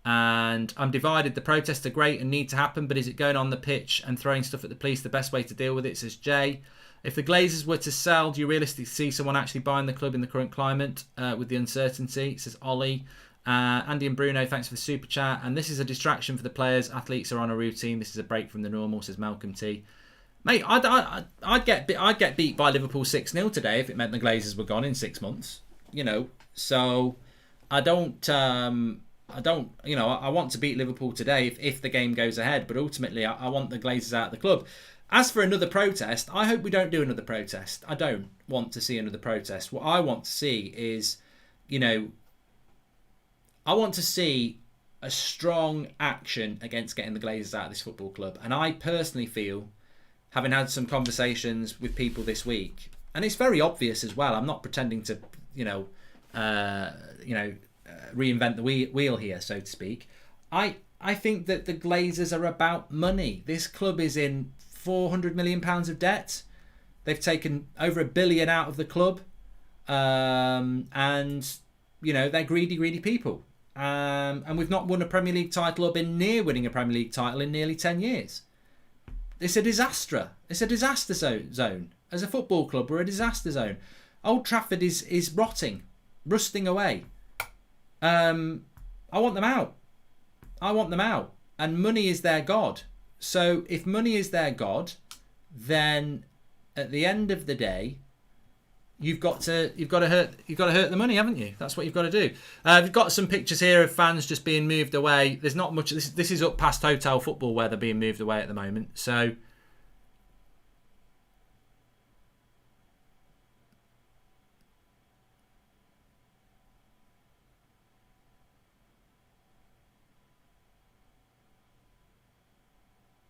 And I'm divided. The protests are great and need to happen, but is it going on the pitch and throwing stuff at the police the best way to deal with it, says Jay? If the Glazers were to sell, do you realistically see someone actually buying the club in the current climate with the uncertainty, says Ollie? Andy and Bruno, thanks for the super chat. And this is a distraction for the players. Athletes are on a routine. This is a break from the normal, says Malcolm T. Mate, I'd get beat by Liverpool 6-0 today if it meant the Glazers were gone in 6 months. So I want to beat Liverpool today if the game goes ahead. But ultimately, I want the Glazers out of the club. As for another protest, I hope we don't do another protest. I don't want to see another protest. What I want to see is, I want to see a strong action against getting the Glazers out of this football club. And I personally feel, having had some conversations with people this week, and it's very obvious as well. I'm not pretending to, reinvent the wheel here, so to speak. I think that the Glazers are about money. This club is in £400 million of debt. They've taken over £1 billion out of the club, and they're greedy people. And we've not won a Premier League title or been near winning a Premier League title in nearly 10 years. It's a disaster. It's a disaster zone. As a football club, we're a disaster zone. Old Trafford is rusting away. I want them out. And money is their god. So if money is their god, then at the end of the day, you've got to hurt the money, haven't you? That's what you've got to do. We've got some pictures here of fans just being moved away. There's not much. This is up past Hotel Football where they're being moved away at the moment. So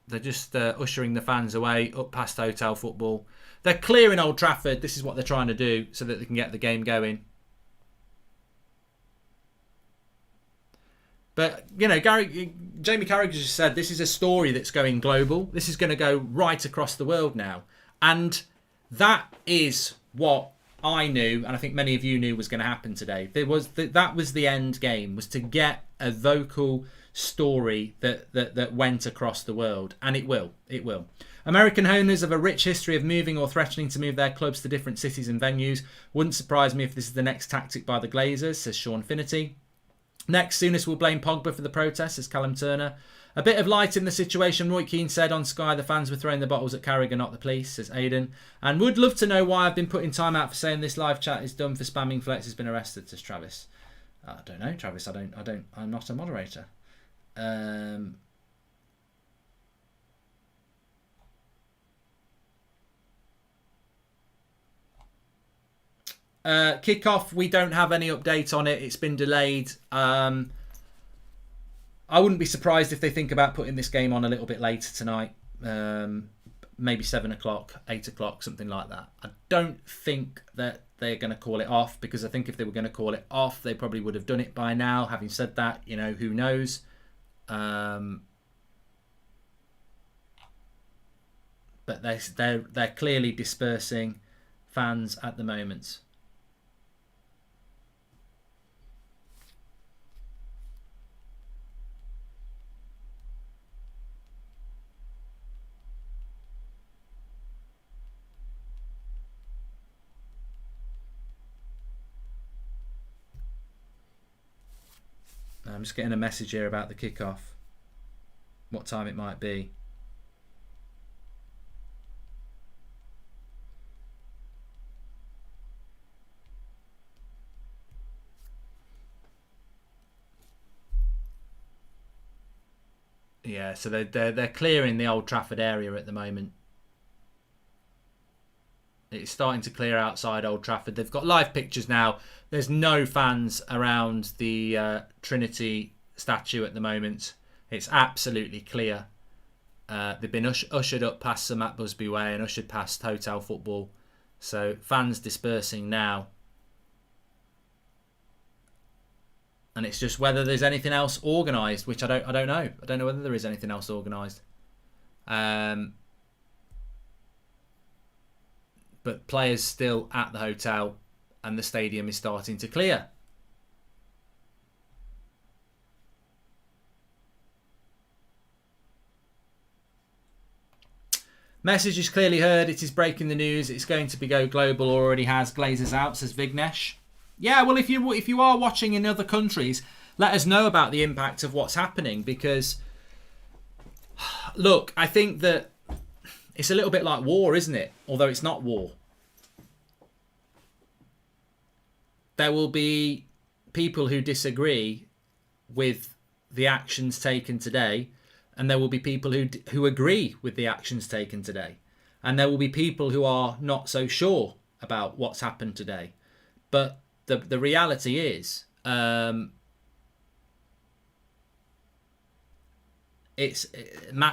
they're just ushering the fans away up past Hotel Football. They're clearing Old Trafford. This is what they're trying to do so that they can get the game going. But, Jamie Carragher just said this is a story that's going global. This is going to go right across the world now. And that is what I knew, and I think many of you knew was going to happen today. That was the end game, was to get a vocal story that went across the world. And it will. American owners have a rich history of moving or threatening to move their clubs to different cities and venues. Wouldn't surprise me if this is the next tactic by the Glazers, says Sean Finnerty. Next, Souness will blame Pogba for the protests, says Callum Turner. A bit of light in the situation, Roy Keane said on Sky the fans were throwing the bottles at Carragher, not the police, says Aidan. And would love to know why I've been putting time out for saying this live chat is done for spamming Flex has been arrested, says Travis. I don't know, Travis, I'm not a moderator. Kickoff, we don't have any update on it. It's been delayed. I wouldn't be surprised if they think about putting this game on a little bit later tonight. Maybe 7 o'clock, 8 o'clock, something like that. I don't think that they're going to call it off, because I think if they were going to call it off, they probably would have done it by now. Having said that, who knows? But they're clearly dispersing fans at the moment. I'm just getting a message here about the kickoff. What time it might be. Yeah, so they're clearing the Old Trafford area at the moment. It's starting to clear outside Old Trafford. They've got live pictures now. There's no fans around the Trinity statue at the moment. It's absolutely clear. They've been ushered up past Sir Matt Busby Way and ushered past Hotel Football. So fans dispersing now. And it's just whether there's anything else organised, which I don't know. I don't know whether there is anything else organised. But players still at the hotel, and the stadium is starting to clear. Message is clearly heard. It is breaking the news. It's going to go global. Already has. Glazers out, says Vignesh. Yeah, well, if you are watching in other countries, let us know about the impact of what's happening, because look, I think that it's a little bit like war, isn't it? Although it's not war. There will be people who disagree with the actions taken today, and there will be people who agree with the actions taken today, and there will be people who are not so sure about what's happened today. But the reality is, it's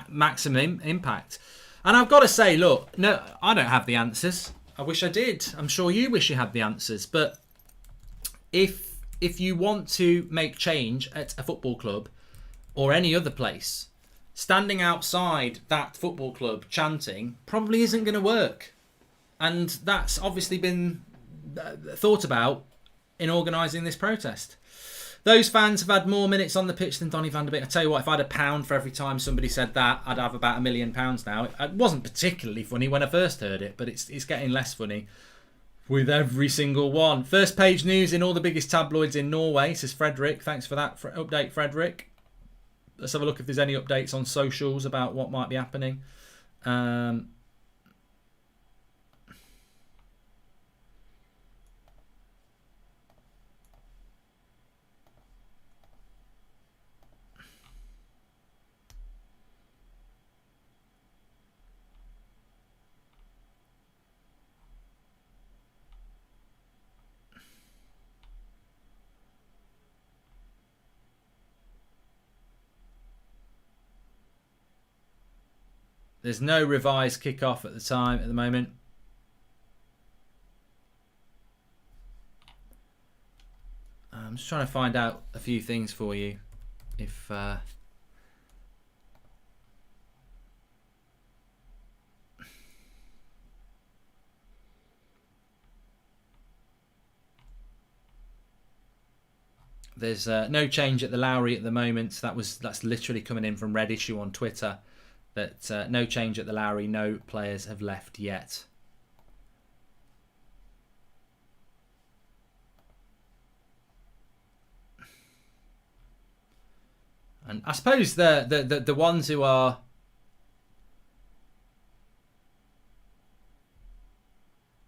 maximum impact. And I've got to say, look, no, I don't have the answers. I wish I did. I'm sure you wish you had the answers. But if you want to make change at a football club or any other place, standing outside that football club chanting probably isn't going to work. And that's obviously been thought about in organising this protest. Those fans have had more minutes on the pitch than Donny van der Beek. I tell you what, if I had £1 for every time somebody said that, I'd have about £1 million now. It wasn't particularly funny when I first heard it, but it's getting less funny with every single one. First page news in all the biggest tabloids in Norway, says Frederick. Thanks for that update, Frederick. Let's have a look if there's any updates on socials about what might be happening. There's no revised kickoff at the moment. I'm just trying to find out a few things for you. If there's no change at the Lowry at the moment. That's literally coming in from Red Issue on Twitter. That no change at the Lowry, no players have left yet. And I suppose the ones who are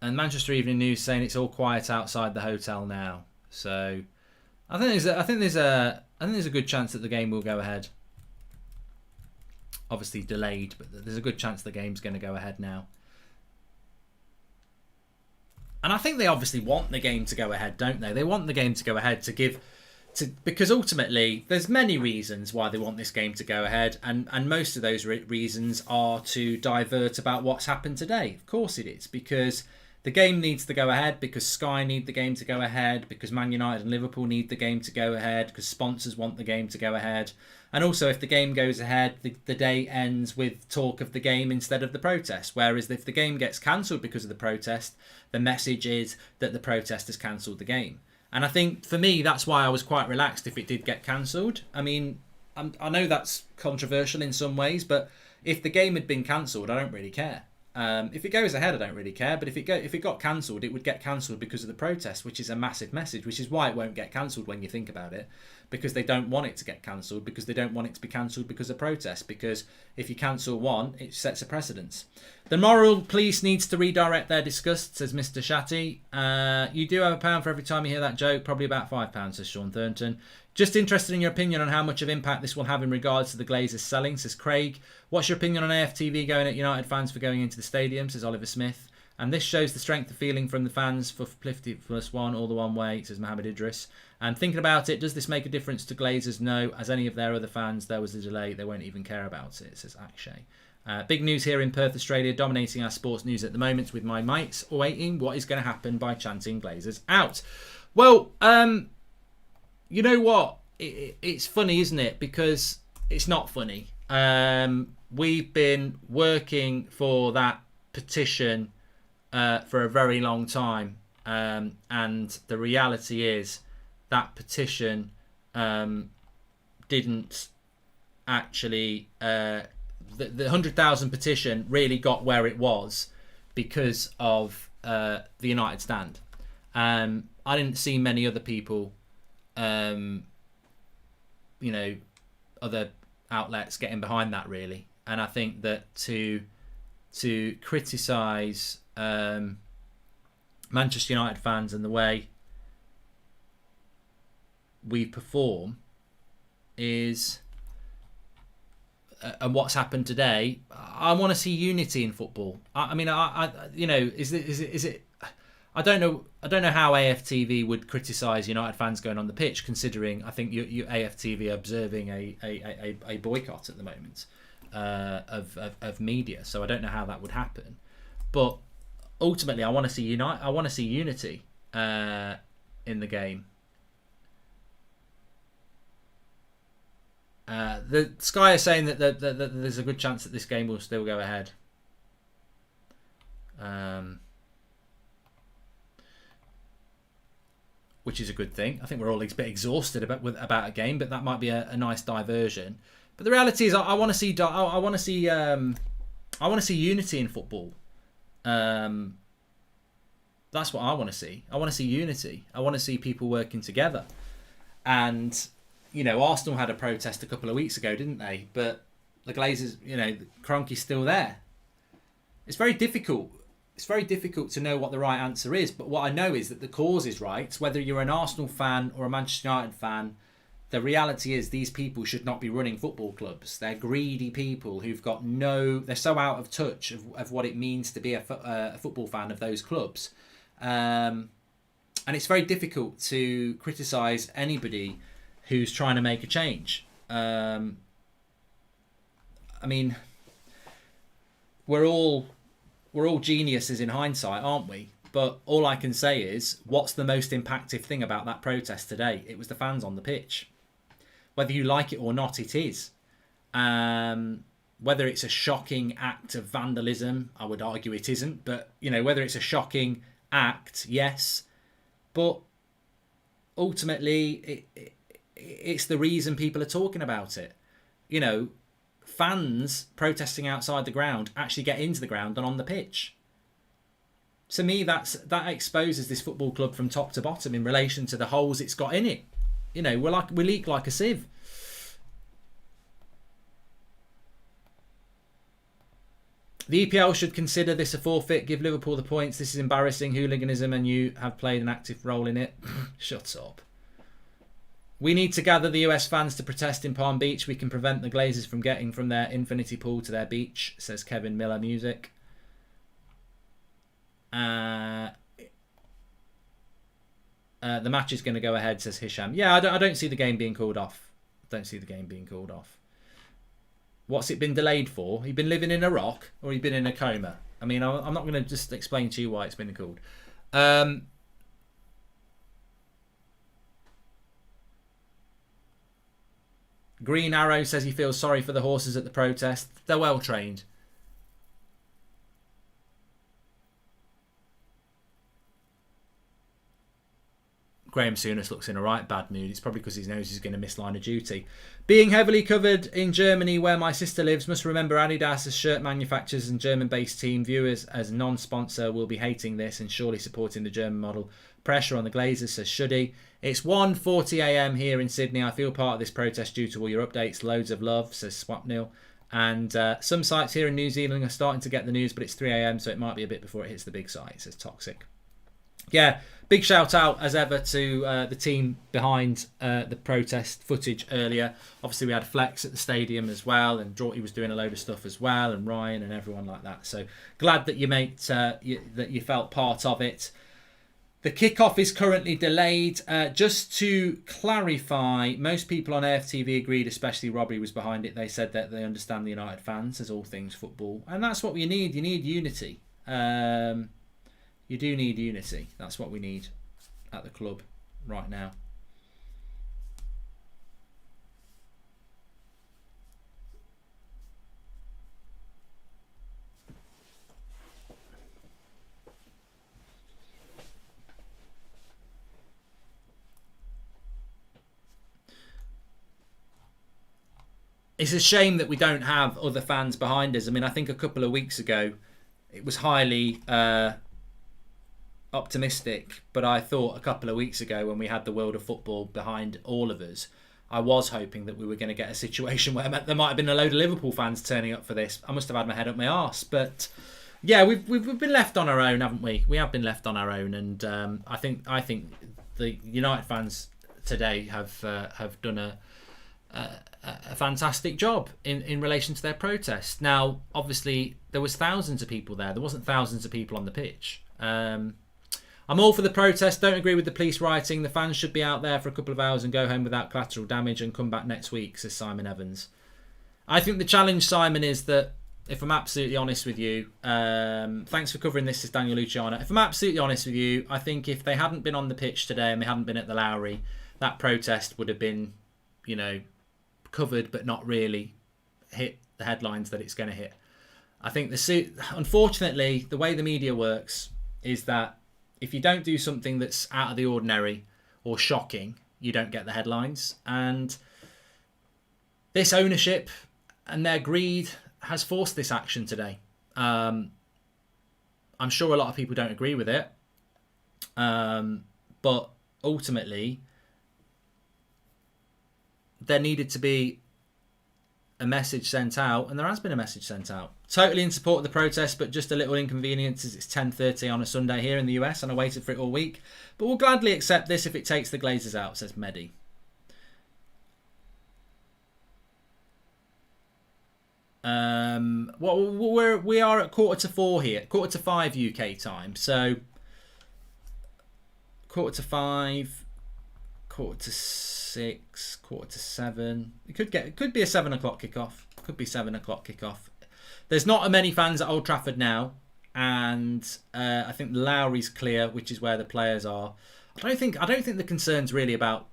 and Manchester Evening News saying it's all quiet outside the hotel now. So I think there's a good chance that the game will go ahead. Obviously delayed, but there's a good chance the game's going to go ahead now. And I think they obviously want the game to go ahead, don't they? They want the game to go ahead because ultimately there's many reasons why they want this game to go ahead, and most of those reasons are to divert about what's happened today. Of course it is, because the game needs to go ahead, because Sky need the game to go ahead, because Man United and Liverpool need the game to go ahead, because sponsors want the game to go ahead. And also, if the game goes ahead, the day ends with talk of the game instead of the protest. Whereas if the game gets cancelled because of the protest, the message is that the protest has cancelled the game. And I think, for me, that's why I was quite relaxed if it did get cancelled. I mean, I know that's controversial in some ways, but if the game had been cancelled, I don't really care. If it goes ahead, I don't really care. But if it got cancelled, it would get cancelled because of the protest, which is a massive message, which is why it won't get cancelled when you think about it. Because they don't want it to get cancelled, because they don't want it to be cancelled because of protest. Because if you cancel one, it sets a precedence. The moral police needs to redirect their disgust, says Mr. Shatty. You do have £1 for every time you hear that joke, probably about £5, says Sean Thornton. Just interested in your opinion on how much of impact this will have in regards to the Glazers selling, says Craig. What's your opinion on AFTV going at United fans for going into the stadium, says Oliver Smith. And this shows the strength of feeling from the fans for 50+1 all the one way, says Mohammed Idris. And thinking about it, does this make a difference to Glazers? No. As any of their other fans, there was a delay. They won't even care about it, says Akshay. Big news here in Perth, Australia, dominating our sports news at the moment, with my mates awaiting what is going to happen by chanting Glazers out. Well, you know what? It's funny, isn't it? Because it's not funny. We've been working for that petition for a very long time. And the reality is that petition didn't actually... the 100,000 petition really got where it was because of the United stand. I didn't see many other people, other outlets getting behind that, really. And I think that to criticise Manchester United fans and the way we perform is... and what's happened today, I want to see unity in football. Is it? I don't know how AFTV would criticise United fans going on the pitch, considering I think you AFTV are observing a boycott at the moment of media. So I don't know how that would happen. But ultimately, I want to see unity in the game. The Sky is saying that there's a good chance that this game will still go ahead. Which is a good thing. I think we're all a bit exhausted about a game, but that might be a nice diversion. But the reality is, I want to see unity in football. That's what I want to see. I want to see unity. I want to see people working together. And Arsenal had a protest a couple of weeks ago, didn't they? But the Glazers, the Kroenke's still there. It's very difficult. It's very difficult to know what the right answer is, but what I know is that the cause is right. Whether you're an Arsenal fan or a Manchester United fan, the reality is these people should not be running football clubs. They're greedy people who've got they're so out of touch of what it means to be a football fan of those clubs. And it's very difficult to criticise anybody who's trying to make a change. I mean, we're all geniuses in hindsight, aren't we? But all I can say is, what's the most impactful thing about that protest today? It was the fans on the pitch. Whether you like it or not, it is. Whether it's a shocking act of vandalism, I would argue it isn't. But, whether it's a shocking act, yes. But ultimately, it's the reason people are talking about it. Fans protesting outside the ground actually get into the ground and on the pitch. To me, that exposes this football club from top to bottom in relation to the holes it's got in it. We leak like a sieve. The EPL should consider this a forfeit, give Liverpool the points. This is embarrassing hooliganism and you have played an active role in it. Shut up. We need to gather the US fans to protest in Palm Beach. We can prevent the Glazers from getting from their infinity pool to their beach, says Kevin Miller Music. The match is going to go ahead, says Hisham. Yeah, I don't see the game being called off. What's it been delayed for? He been living in a rock or he been in a coma? I mean, I'm not going to just explain to you why it's been called. Green Arrow says he feels sorry for the horses at the protest. They're well trained. Graham Souness looks in a right bad mood. It's probably because he knows he's going to miss line of duty. Being heavily covered in Germany, where my sister lives, must remember Adidas as shirt manufacturers and German-based team. Viewers as non-sponsor will be hating this and surely supporting the German model. Pressure on the Glazers, says Shuddy. It's 1:40 a.m. here in Sydney. I feel part of this protest due to all your updates. Loads of love, says Swapnil. And some sites here in New Zealand are starting to get the news, but it's 3 a.m, so it might be a bit before it hits the big site, says Toxic. Yeah, big shout out as ever to the team behind the protest footage earlier. Obviously, we had Flex at the stadium as well, and Draughty was doing a load of stuff as well, and Ryan and everyone like that. So glad that that you felt part of it. The kickoff is currently delayed. Just to clarify, most people on AFTV agreed, especially Robbie was behind it. They said that they understand the United fans as all things football, and that's what you need. You need unity. You do need unity. That's what we need at the club right now. It's a shame that we don't have other fans behind us. I mean, I think a couple of weeks ago, it was highly optimistic, but I thought a couple of weeks ago when we had the world of football behind all of us, I was hoping that we were going to get a situation where there might have been a load of Liverpool fans turning up for this. I must have had my head up my arse, but yeah, we've been left on our own, haven't we? We have been left on our own, and I think the United fans today have done a fantastic job in relation to their protest. Now, obviously, there was thousands of people there. There wasn't thousands of people on the pitch. I'm all for the protest. Don't agree with the police rioting. The fans should be out there for a couple of hours and go home without collateral damage and come back next week, says Simon Evans. I think the challenge, Simon, is that, if I'm absolutely honest with you, thanks for covering this, says Daniel Luciano. If I'm absolutely honest with you, I think if they hadn't been on the pitch today and they hadn't been at the Lowry, that protest would have been, you know, covered but not really hit the headlines that it's going to hit. I think unfortunately, the way the media works is that if you don't do something that's out of the ordinary or shocking, you don't get the headlines. And this ownership and their greed has forced this action today. I'm sure a lot of people don't agree with it. But ultimately, there needed to be a message sent out, and there has been a message sent out. Totally in support of the protest, but just a little inconvenience as it's 10:30 on a Sunday here in the US, and I waited for it all week. But we'll gladly accept this if it takes the Glazers out, says Mehdi. We are at 4:45 here, 4:45 UK time. So 4:45, 5:45, 6:45, it could be a 7 o'clock kickoff. Could be 7 o'clock kickoff. There's not many fans at Old Trafford now, and I think Lowry's clear, which is where the players are. I don't think the concern's really about.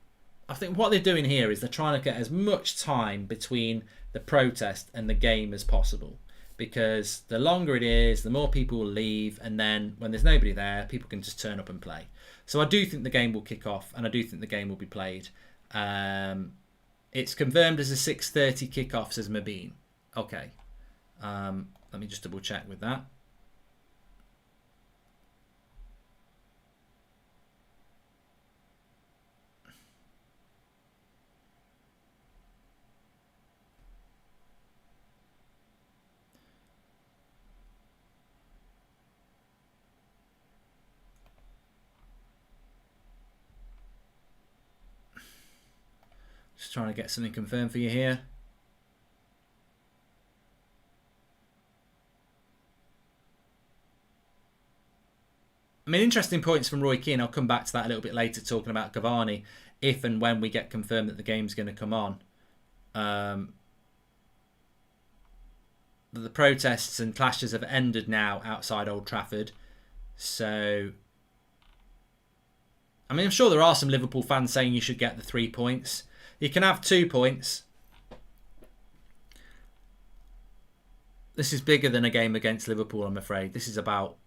I think what they're doing here is they're trying to get as much time between the protest and the game as possible, because the longer it is, the more people will leave, and then when there's nobody there, people can just turn up and play. So I do think the game will kick off, and I do think the game will be played. It's confirmed as a 6:30 kickoff, says Mabine. Okay. Let me just double check with that. Just trying to get something confirmed for you here. I mean, interesting points from Roy Keane. I'll come back to that a little bit later, talking about Cavani, if and when we get confirmed that the game's going to come on. The protests and clashes have ended now outside Old Trafford. So, I mean, I'm sure there are some Liverpool fans saying you should get the 3 points. You can have 2 points. This is bigger than a game against Liverpool, I'm afraid. This is about,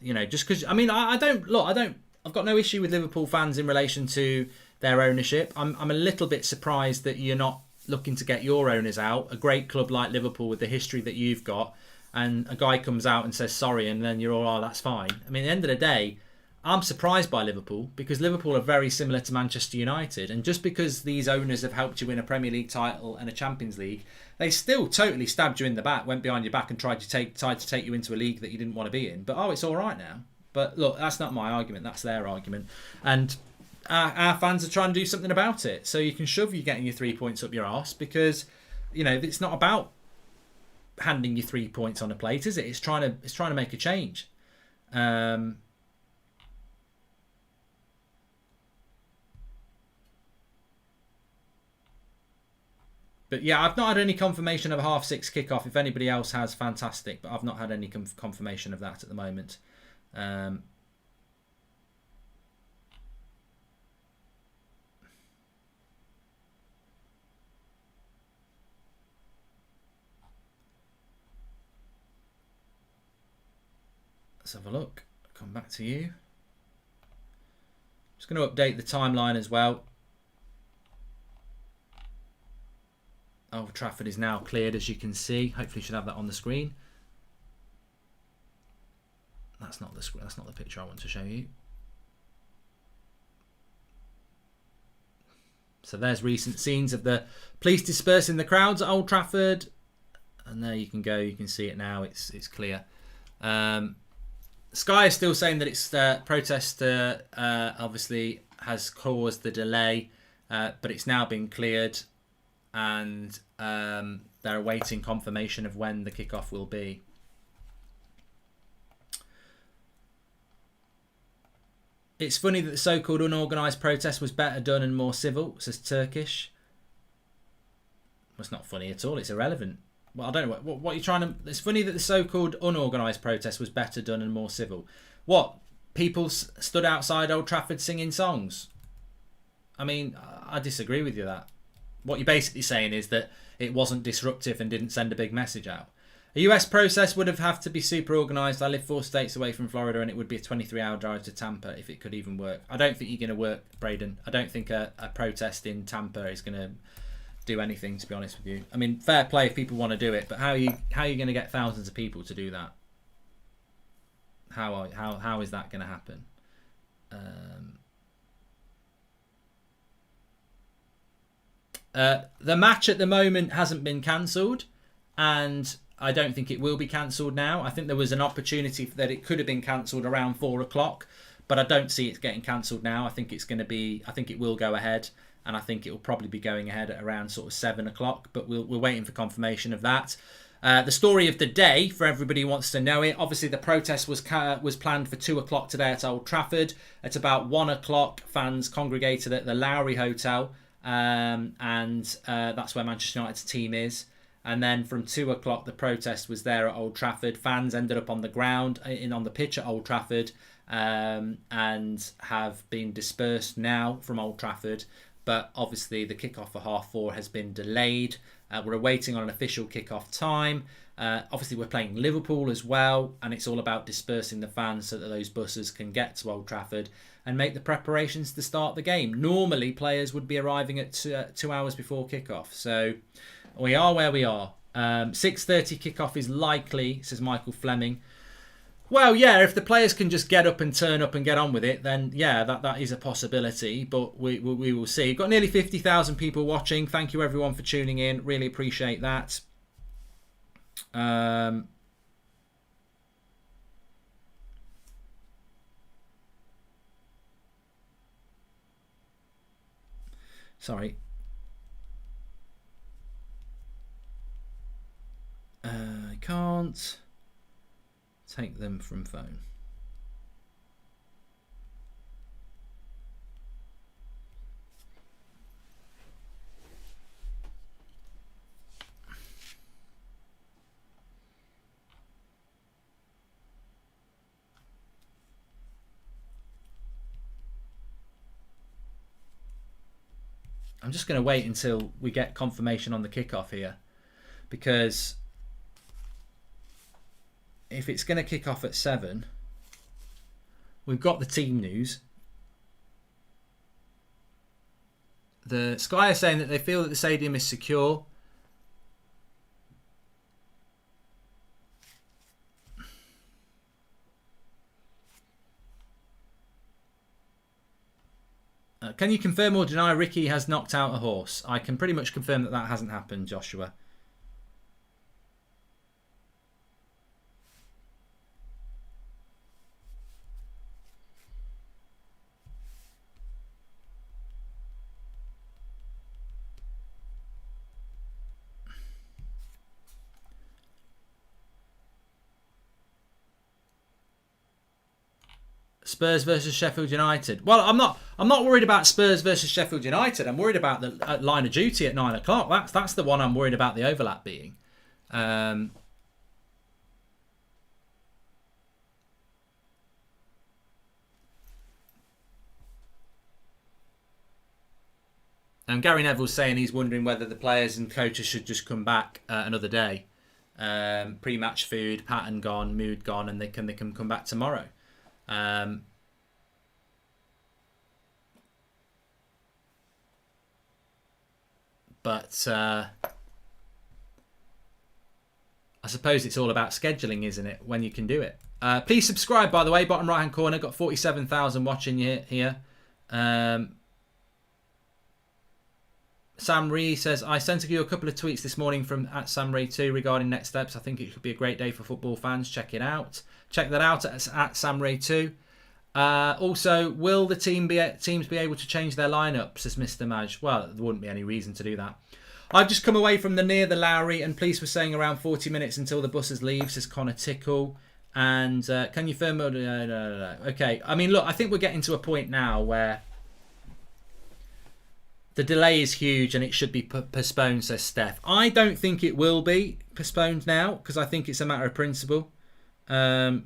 you know, just because, I mean, I've got no issue with Liverpool fans in relation to their ownership. I'm a little bit surprised that you're not looking to get your owners out. A great club like Liverpool with the history that you've got, and a guy comes out and says sorry, and then you're all, oh, that's fine. I mean, at the end of the day, I'm surprised by Liverpool, because Liverpool are very similar to Manchester United, and just because these owners have helped you win a Premier League title and a Champions League, they still totally stabbed you in the back, went behind your back and tried to take you into a league that you didn't want to be in. But oh, it's all right now. But look, that's not my argument, that's their argument, and our fans are trying to do something about it. So you can shove you getting your 3 points up your arse, because, you know, it's not about handing you 3 points on a plate, is it? It's trying to make a change. But yeah, I've not had any confirmation of a 6:30 kickoff. If anybody else has, fantastic. But I've not had any confirmation of that at the moment. Let's have a look. Come back to you. Just going to update the timeline as well. Old Trafford is now cleared, as you can see. Hopefully you should have that on the screen. That's not the screen. That's not the picture I want to show you. So there's recent scenes of the police dispersing the crowds at Old Trafford, and there you can go. You can see it now. It's clear. Sky is still saying that it's protest obviously has caused the delay, but it's now been cleared, and they're awaiting confirmation of when the kickoff will be. It's funny that the so-called unorganised protest was better done and more civil, says Turkish. Well, it's not funny at all. It's irrelevant. Well, I don't know what you're trying to... It's funny that the so-called unorganised protest was better done and more civil. What? People stood outside Old Trafford singing songs? I mean, I disagree with you that. What you're basically saying is that it wasn't disruptive and didn't send a big message out. A US process would have to be super organised. I live 4 states away from Florida and it would be a 23-hour drive to Tampa if it could even work. I don't think you're going to work, Braden. I don't think a protest in Tampa is going to do anything, to be honest with you. I mean, fair play if people want to do it, but how are you going to get thousands of people to do that? How is that going to happen? The match at the moment hasn't been cancelled, and I don't think it will be cancelled now. I think there was an opportunity that it could have been cancelled around 4 o'clock, but I don't see it getting cancelled now. I think it will go ahead, and I think it will probably be going ahead at around sort of 7 o'clock, but we're waiting for confirmation of that. The story of the day, for everybody who wants to know it, obviously the protest was planned for 2 o'clock today at Old Trafford. At about 1 o'clock, fans congregated at the Lowry Hotel, and that's where Manchester United's team is. And then from 2 o'clock, the protest was there at Old Trafford. Fans ended up on the ground, on the pitch at Old Trafford, and have been dispersed now from Old Trafford. But obviously the kickoff for 4:30 has been delayed. We're awaiting on an official kickoff time. Obviously we're playing Liverpool as well, and it's all about dispersing the fans so that those buses can get to Old Trafford and make the preparations to start the game. Normally players would be arriving at 2 hours before kickoff. So we are where we are. 6:30 kickoff is likely, says Michael Fleming. Well, yeah, if the players can just get up and turn up and get on with it, then yeah, that is a possibility. But we will see. Got nearly 50,000 people watching. Thank you everyone for tuning in. Really appreciate that. Sorry. I can't take them from phone. I'm just going to wait until we get confirmation on the kickoff here, because if it's going to kick off at 7, we've got the team news. The Sky are saying that they feel that the stadium is secure. Can you confirm or deny Ricky has knocked out a horse? I can pretty much confirm that hasn't happened, Joshua. Spurs versus Sheffield United. Well, I'm not worried about Spurs versus Sheffield United. I'm worried about the line of duty at 9 o'clock. That's the one I'm worried about the overlap being. And Gary Neville's saying he's wondering whether the players and coaches should just come back another day. Pre-match food, pattern gone, mood gone, and they can come back tomorrow. But I suppose it's all about scheduling, isn't it? When you can do it. Please subscribe, by the way. Bottom right hand corner, got 47,000 watching here. Sam Ree says, I sent you a couple of tweets this morning from @SamRee2 regarding next steps. I think it could be a great day for football fans. Check it out. Check that out at @SamRee2. Also, will the teams be able to change their lineup, says Mr. Maj? Well, there wouldn't be any reason to do that. I've just come away from near the Lowry, and police were saying around 40 minutes until the buses leave, says Connor Tickle. And can you firm? No. Okay. I mean, look, I think we're getting to a point now where the delay is huge and it should be postponed, says Steph. I don't think it will be postponed now because I think it's a matter of principle. But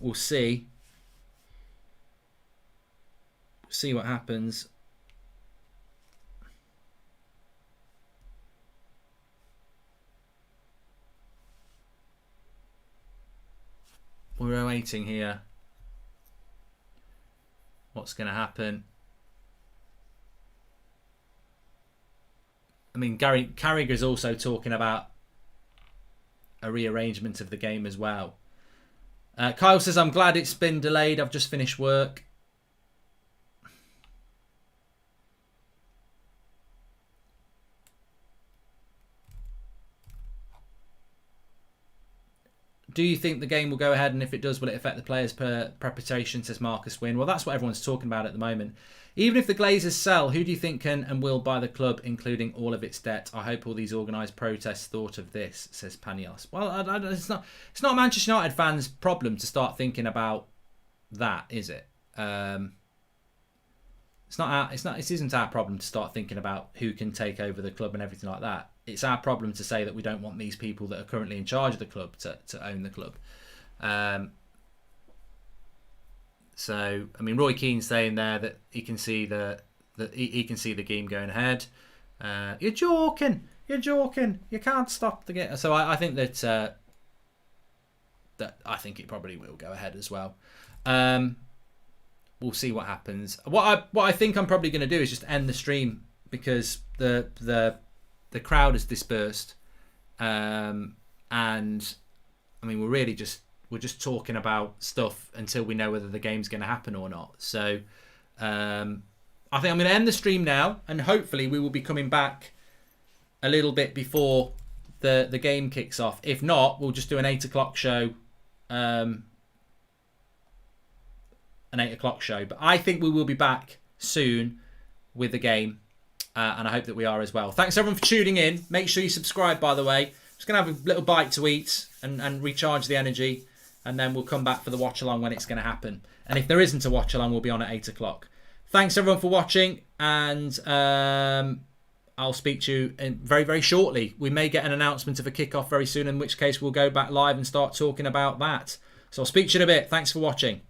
we'll see. See what happens. We're waiting here. What's going to happen? I mean, Gary Carragher's also talking about a rearrangement of the game as well. Kyle says, I'm glad it's been delayed. I've just finished work. Do you think the game will go ahead, and if it does, will it affect the players' preparation, says Marcus Wynn? Well, that's what everyone's talking about at the moment. Even if the Glazers sell, who do you think can and will buy the club, including all of its debt? I hope all these organised protests thought of this, says Panios. Well, it's not Manchester United fans' problem to start thinking about that, is it? It isn't our problem to start thinking about who can take over the club and everything like that. It's our problem to say that we don't want these people that are currently in charge of the club to own the club. So, I mean, Roy Keane's saying there that he can see the game going ahead. You're joking. You can't stop the game. So I think that I think it probably will go ahead as well. We'll see what happens. What I think I'm probably going to do is just end the stream because the crowd has dispersed, and I mean we're just talking about stuff until we know whether the game's going to happen or not. So I think I'm going to end the stream now, and hopefully we will be coming back a little bit before the game kicks off. If not, we'll just do an 8 o'clock show. An 8 o'clock show, but I think we will be back soon with the game, and I hope that we are as well. Thanks everyone for tuning in. Make sure you subscribe, by the way. I'm just gonna have a little bite to eat and recharge the energy, and then we'll come back for the watch along when it's going to happen. And if there isn't a watch along, we'll be on at 8 o'clock. Thanks everyone for watching, and I'll speak to you very, very shortly. We may get an announcement of a kickoff very soon, in which case we'll go back live and start talking about that. So I'll speak to you in a bit. Thanks for watching.